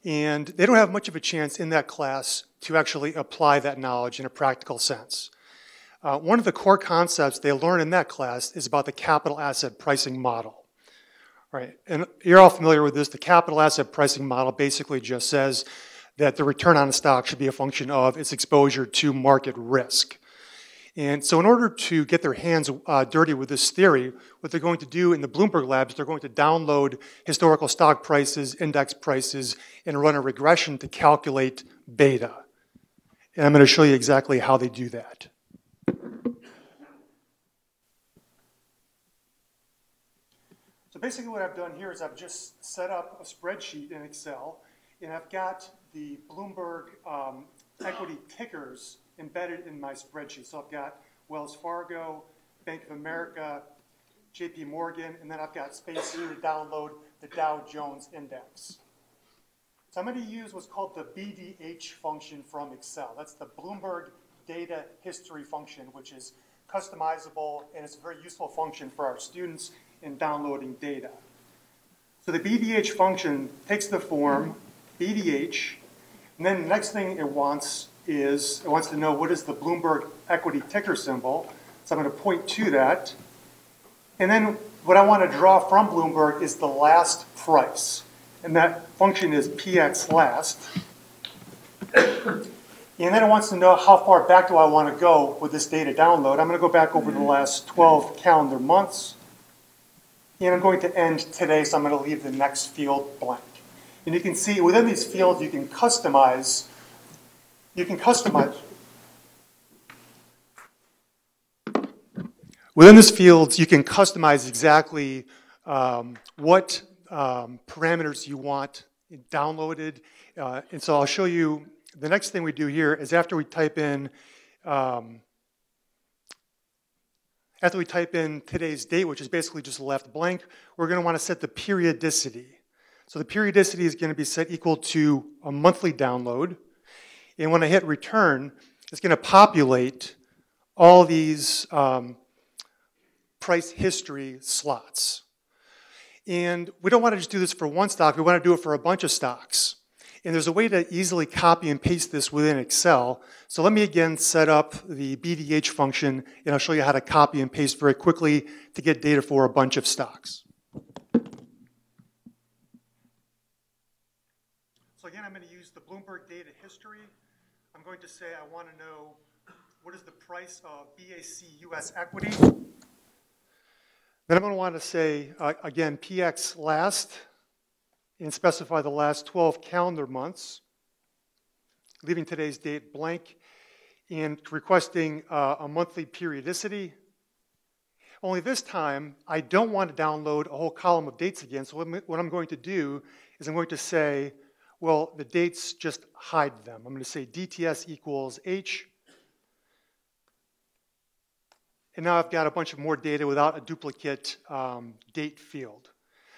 And they don't have much of a chance in that class to actually apply that knowledge in a practical sense. One of the core concepts they learn in that class is about the capital asset pricing model. Right, and you're all familiar with this. The capital asset pricing model basically just says that the return on a stock should be a function of its exposure to market risk. And so in order to get their hands dirty with this theory, what they're going to do in the Bloomberg Lab is they're going to download historical stock prices, index prices, and run a regression to calculate beta. And I'm going to show you exactly how they do that. So basically what I've done here is I've just set up a spreadsheet in Excel, and I've got the Bloomberg equity tickers embedded in my spreadsheet. So I've got Wells Fargo, Bank of America, JP Morgan, and then I've got space here to download the Dow Jones Index. So I'm going to use what's called the BDH function from Excel. That's the Bloomberg Data History function, which is customizable, and it's a very useful function for our students in downloading data. So the BDH function takes the form BDH, and then the next thing it wants to know what is the Bloomberg equity ticker symbol. So I'm going to point to that. And then what I want to draw from Bloomberg is the last price. And that function is PX last. And then it wants to know how far back do I want to go with this data download. I'm going to go back over the last 12 calendar months. And I'm going to end today, so I'm going to leave the next field blank. And you can see within these fields you can customize. Within these fields, you can customize exactly what parameters you want downloaded. And so I'll show you, the next thing we do here is after we type in today's date, which is basically just left blank, we're going to want to set the periodicity. So the periodicity is going to be set equal to a monthly download. And when I hit return, it's going to populate all these price history slots. And we don't want to just do this for one stock, we want to do it for a bunch of stocks. And there's a way to easily copy and paste this within Excel. So let me again set up the BDH function, and I'll show you how to copy and paste very quickly to get data for a bunch of stocks. So again, I'm going to use the Bloomberg data history. I'm going to say I want to know what is the price of BAC US equity. Then I'm going to want to say, again, PX last, and specify the last 12 calendar months, leaving today's date blank, and requesting a monthly periodicity. Only this time, I don't want to download a whole column of dates again, so what I'm going to do is I'm going to say, well, the dates, just hide them. I'm going to say DTS equals H. And now I've got a bunch of more data without a duplicate date field.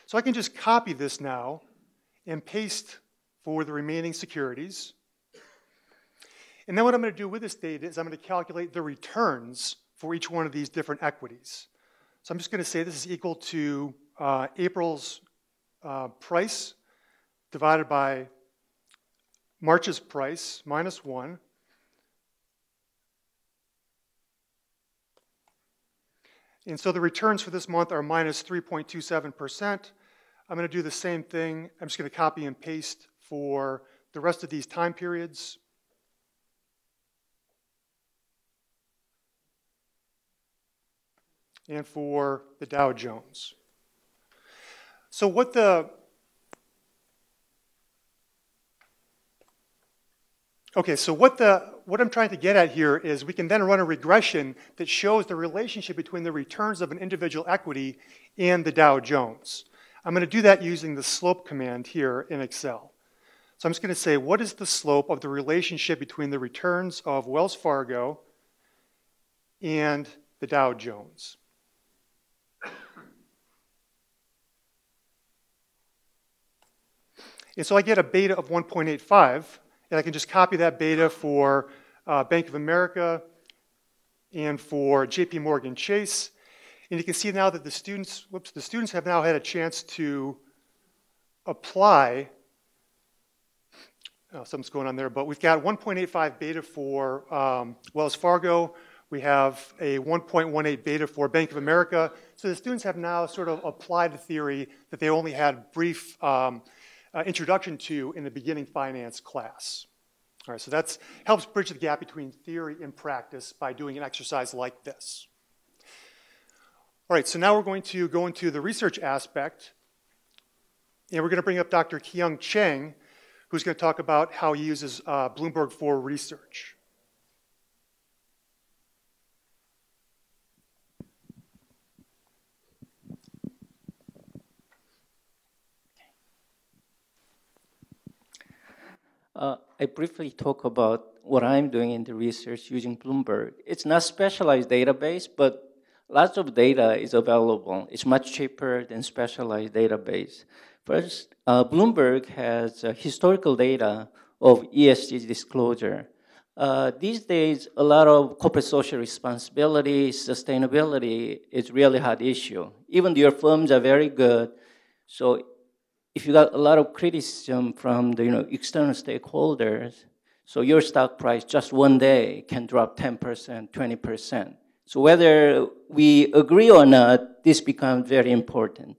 So I can just copy this now and paste for the remaining securities. And then what I'm going to do with this data is I'm going to calculate the returns for each one of these different equities. So I'm just going to say this is equal to April's price divided by March's price minus 1. And so the returns for this month are minus 3.27%. I'm going to do the same thing. I'm just going to copy and paste for the rest of these time periods. And for the Dow Jones. So what I'm trying to get at here is we can then run a regression that shows the relationship between the returns of an individual equity and the Dow Jones. I'm going to do that using the slope command here in Excel. So I'm just going to say, what is the slope of the relationship between the returns of Wells Fargo and the Dow Jones? And so I get a beta of 1.85, and I can just copy that beta for Bank of America and for JP Morgan Chase. And you can see now that the students have now had a chance to apply, something's going on there, but we've got 1.85 beta for Wells Fargo. We have a 1.18 beta for Bank of America. So the students have now sort of applied the theory that they only had brief introduction to in the beginning finance class. All right, so that helps bridge the gap between theory and practice by doing an exercise like this. All right, so now we're going to go into the research aspect, and we're going to bring up Dr. Kyung Cheng, who's going to talk about how he uses Bloomberg for research. I briefly talk about what I'm doing in the research using Bloomberg. It's not specialized database, but lots of data is available. It's much cheaper than specialized database. First, Bloomberg has historical data of ESG disclosure. These days, a lot of corporate social responsibility, sustainability is really hot issue. Even though your firms are very good, so if you got a lot of criticism from the external stakeholders, so your stock price just one day can drop 10%, 20%. So whether we agree or not, this becomes very important.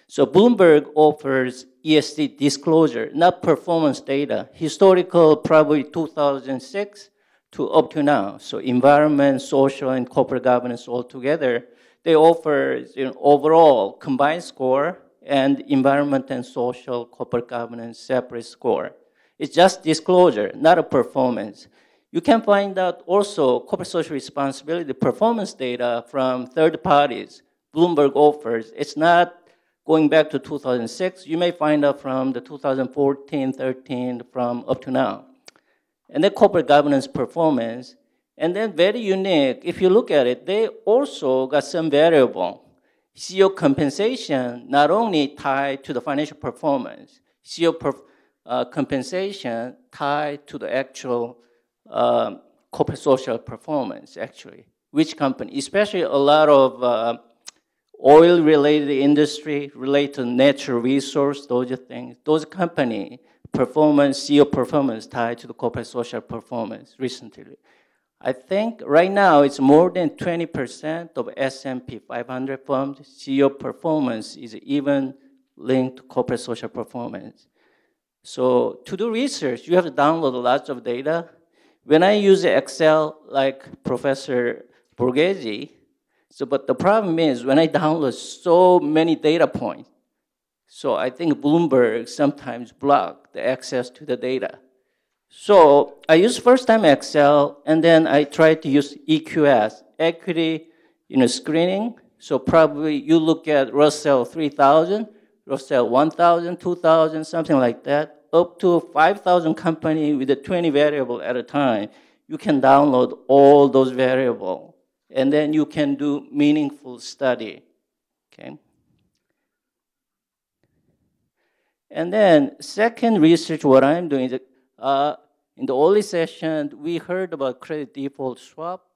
So Bloomberg offers ESG disclosure, not performance data, historical probably 2006 to up to now. So environment, social, and corporate governance all together, they offer overall combined score and environment and social corporate governance separate score. It's just disclosure, not a performance. You can find out also corporate social responsibility performance data from third parties. Bloomberg offers. It's not going back to 2006. You may find out from the 2014, 13, from up to now. And then corporate governance performance. And then very unique, if you look at it, they also got some variable. CEO compensation not only tied to the financial performance, CEO compensation tied to the actual corporate social performance, actually. Which company, especially a lot of oil-related industry, related to natural resource, those things, those company performance, CEO performance tied to the corporate social performance recently. I think right now it's more than 20% of S&P 500 firms, CEO performance is even linked to corporate social performance. So to do research, you have to download lots of data. When I use Excel, like Professor Borghese, but the problem is when I download so many data points, so I think Bloomberg sometimes block the access to the data. So I use first time Excel, and then I try to use EQS, equity screening. So probably you look at Russell 3000, Russell 1000, 2000, something like that, up to 5,000 company with a 20 variable at a time. You can download all those variables, and then you can do meaningful study, okay? And then second research, what I'm doing is, in the early session, we heard about credit default swap.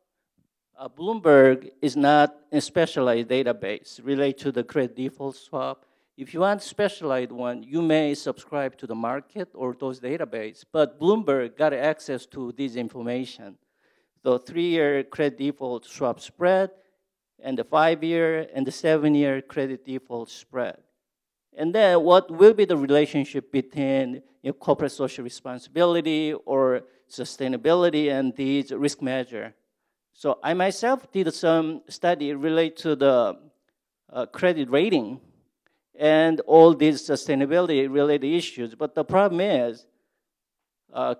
Bloomberg is not a specialized database related to the credit default swap. If you want a specialized one, you may subscribe to the market or those databases, but Bloomberg got access to this information. The 3-year credit default swap spread, and the 5-year and the 7-year credit default spread. And then what will be the relationship between corporate social responsibility or sustainability and these risk measures? So I myself did some study related to the credit rating and all these sustainability related issues. But the problem is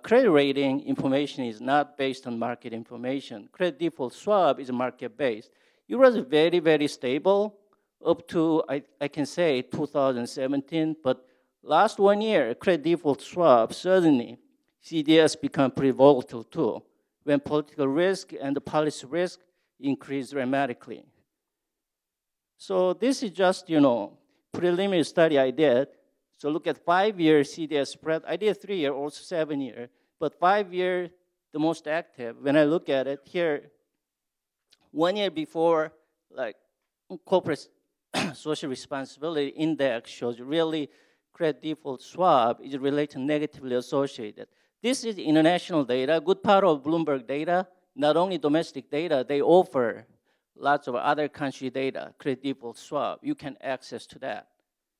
credit rating information is not based on market information. Credit default swap is market based. It was very, very stable up to, I can say, 2017, but Last 1 year, credit default swap, suddenly CDS become pretty volatile too, when political risk and the policy risk increase dramatically. So this is just, preliminary study I did. So look at 5-year CDS spread. I did 3-year, also 7-year, but 5-year, the most active. When I look at it here, 1 year before, like corporate social responsibility index shows really credit default swap is related negatively associated. This is international data, good part of Bloomberg data, not only domestic data, they offer lots of other country data, credit default swap. You can access to that.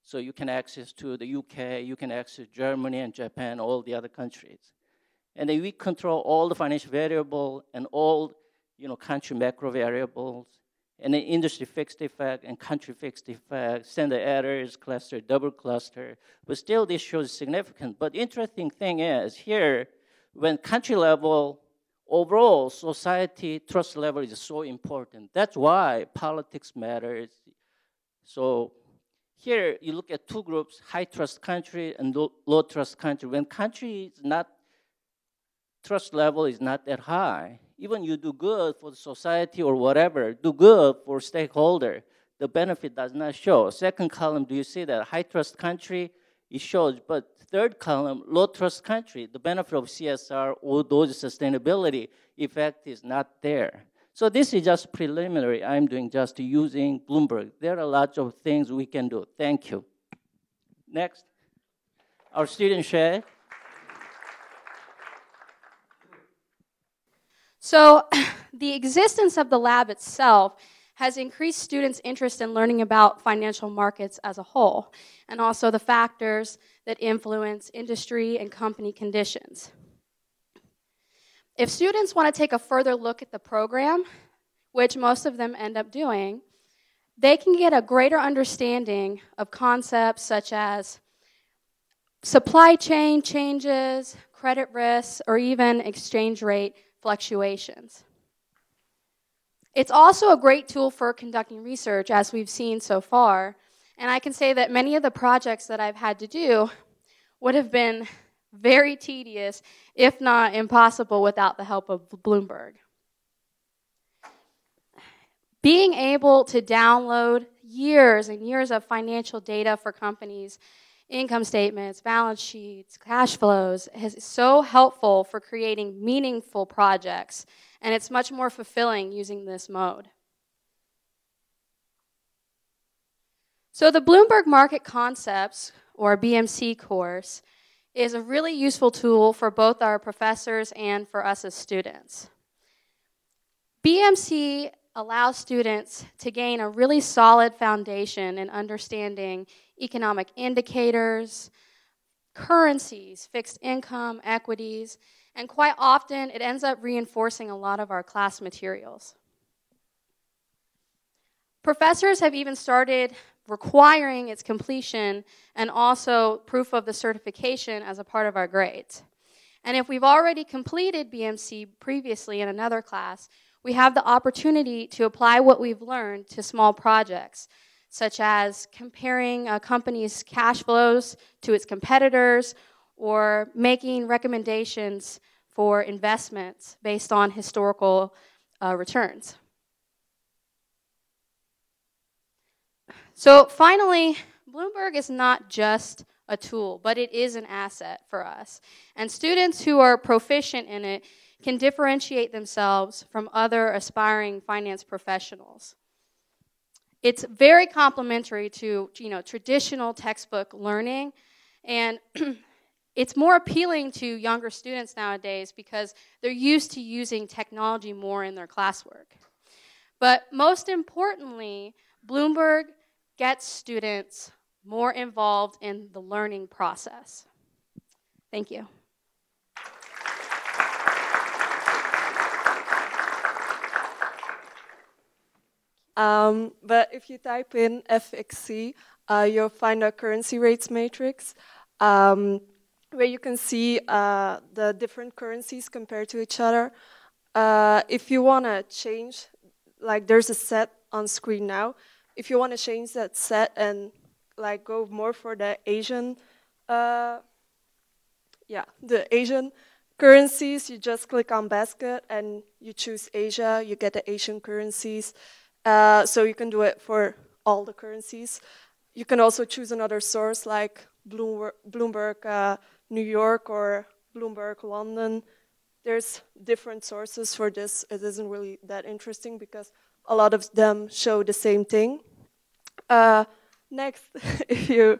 So you can access to the UK, you can access Germany and Japan, all the other countries. And then we control all the financial variable and all country macro variables, and then industry fixed effect and country fixed effect, standard errors, cluster, double cluster. But still this shows significant. But interesting thing is here, when country level, overall society trust level is so important. That's why politics matters. So here you look at two groups, high trust country and low trust country. When country is not, trust level is not that high, even you do good for the society or whatever, do good for stakeholder, the benefit does not show. Second column, do you see that? High trust country, it shows, but third column, low trust country, the benefit of CSR or those sustainability effect is not there. So this is just preliminary. I'm doing just using Bloomberg. There are lots of things we can do. Thank you. Next, our student share. So the existence of the lab itself has increased students' interest in learning about financial markets as a whole, and also the factors that influence industry and company conditions. If students want to take a further look at the program, which most of them end up doing, they can get a greater understanding of concepts such as supply chain changes, credit risks, or even exchange rate fluctuations. It's also a great tool for conducting research, as we've seen so far, and I can say that many of the projects that I've had to do would have been very tedious, if not impossible, without the help of Bloomberg. Being able to download years and years of financial data for companies, income statements, balance sheets, cash flows, is so helpful for creating meaningful projects, and it's much more fulfilling using this mode. So the Bloomberg Market Concepts, or BMC course, is a really useful tool for both our professors and for us as students. BMC allows students to gain a really solid foundation in understanding economic indicators, currencies, fixed income, equities, and quite often it ends up reinforcing a lot of our class materials. Professors have even started requiring its completion and also proof of the certification as a part of our grades. And if we've already completed BMC previously in another class, we have the opportunity to apply what we've learned to small projects, such as comparing a company's cash flows to its competitors or making recommendations for investments based on historical returns. So finally, Bloomberg is not just a tool, but it is an asset for us. And students who are proficient in it can differentiate themselves from other aspiring finance professionals. It's very complementary to traditional textbook learning, and it's more appealing to younger students nowadays because they're used to using technology more in their classwork. But most importantly, Bloomberg gets students more involved in the learning process. Thank you. But if you type in FXC, you'll find a currency rates matrix where you can see the different currencies compared to each other. If you want to change, like there's a set on screen now. If you want to change that set and like go more for the Asian Yeah, the Asian currencies, you just click on basket and you choose Asia, you get the Asian currencies. So you can do it for all the currencies. You can also choose another source like Bloomberg New York or Bloomberg London. There's different sources for this. It isn't really that interesting because a lot of them show the same thing. Next, if you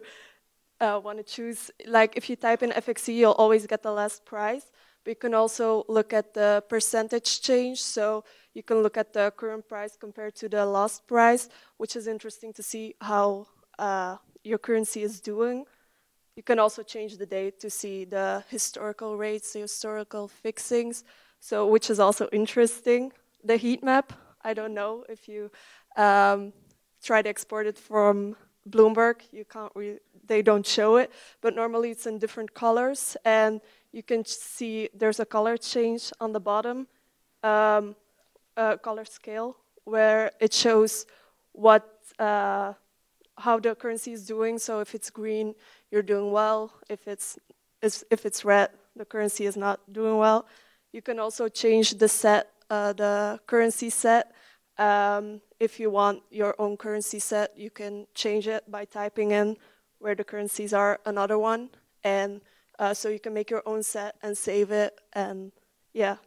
want to choose, like if you type in FXE, you'll always get the last price. But you can also look at the percentage change. So you can look at the current price compared to the last price, which is interesting to see how your currency is doing. You can also change the date to see the historical rates, the historical fixings, so which is also interesting. The heat map, I don't know if you try to export it from Bloomberg, you can't they don't show it, but normally it's in different colors, and you can see there's a color change on the bottom, color scale, where it shows what how the currency is doing. So if it's green, you're doing well. If it's red, the currency is not doing well. You can also change the set, the currency set. If you want your own currency set, you can change it by typing in where the currencies are, another one, and so you can make your own set and save it. And yeah,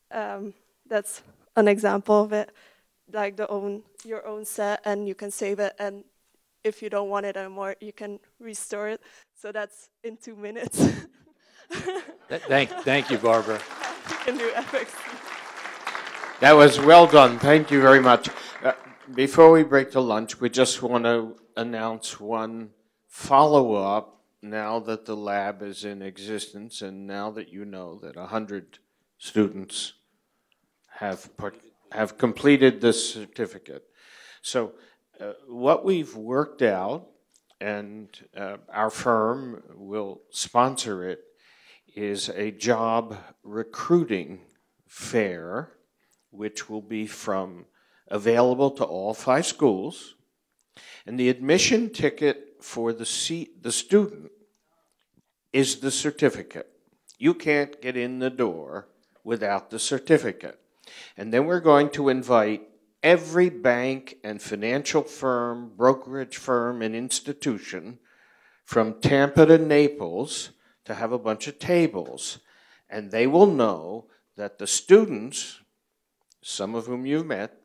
that's an example of it. Like your own set, and you can save it, and if you don't want it anymore, you can restore it. So that's in 2 minutes. Thank you, Barbara. You can do FX. That was well done. Thank you very much. Before we break to lunch, we just want to announce one follow-up now that the lab is in existence and now that you know that 100 students have completed this certificate. So what we've worked out, and our firm will sponsor it, is a job recruiting fair, which will be available to all 5 schools. And the admission ticket for the student is the certificate. You can't get in the door without the certificate. And then we're going to invite every bank and financial firm, brokerage firm, and institution from Tampa to Naples to have a bunch of tables. And they will know that the students, some of whom you've met,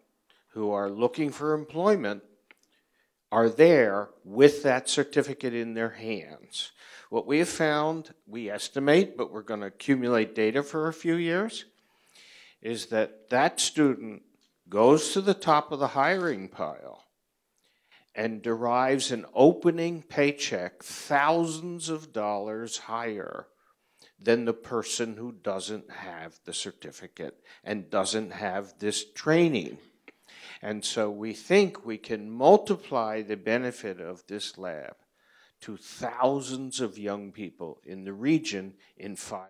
who are looking for employment, are there with that certificate in their hands. What we have found, we estimate, but we're going to accumulate data for a few years, is that that student goes to the top of the hiring pile and derives an opening paycheck thousands of dollars higher than the person who doesn't have the certificate and doesn't have this training. And so we think we can multiply the benefit of this lab to thousands of young people in the region in 5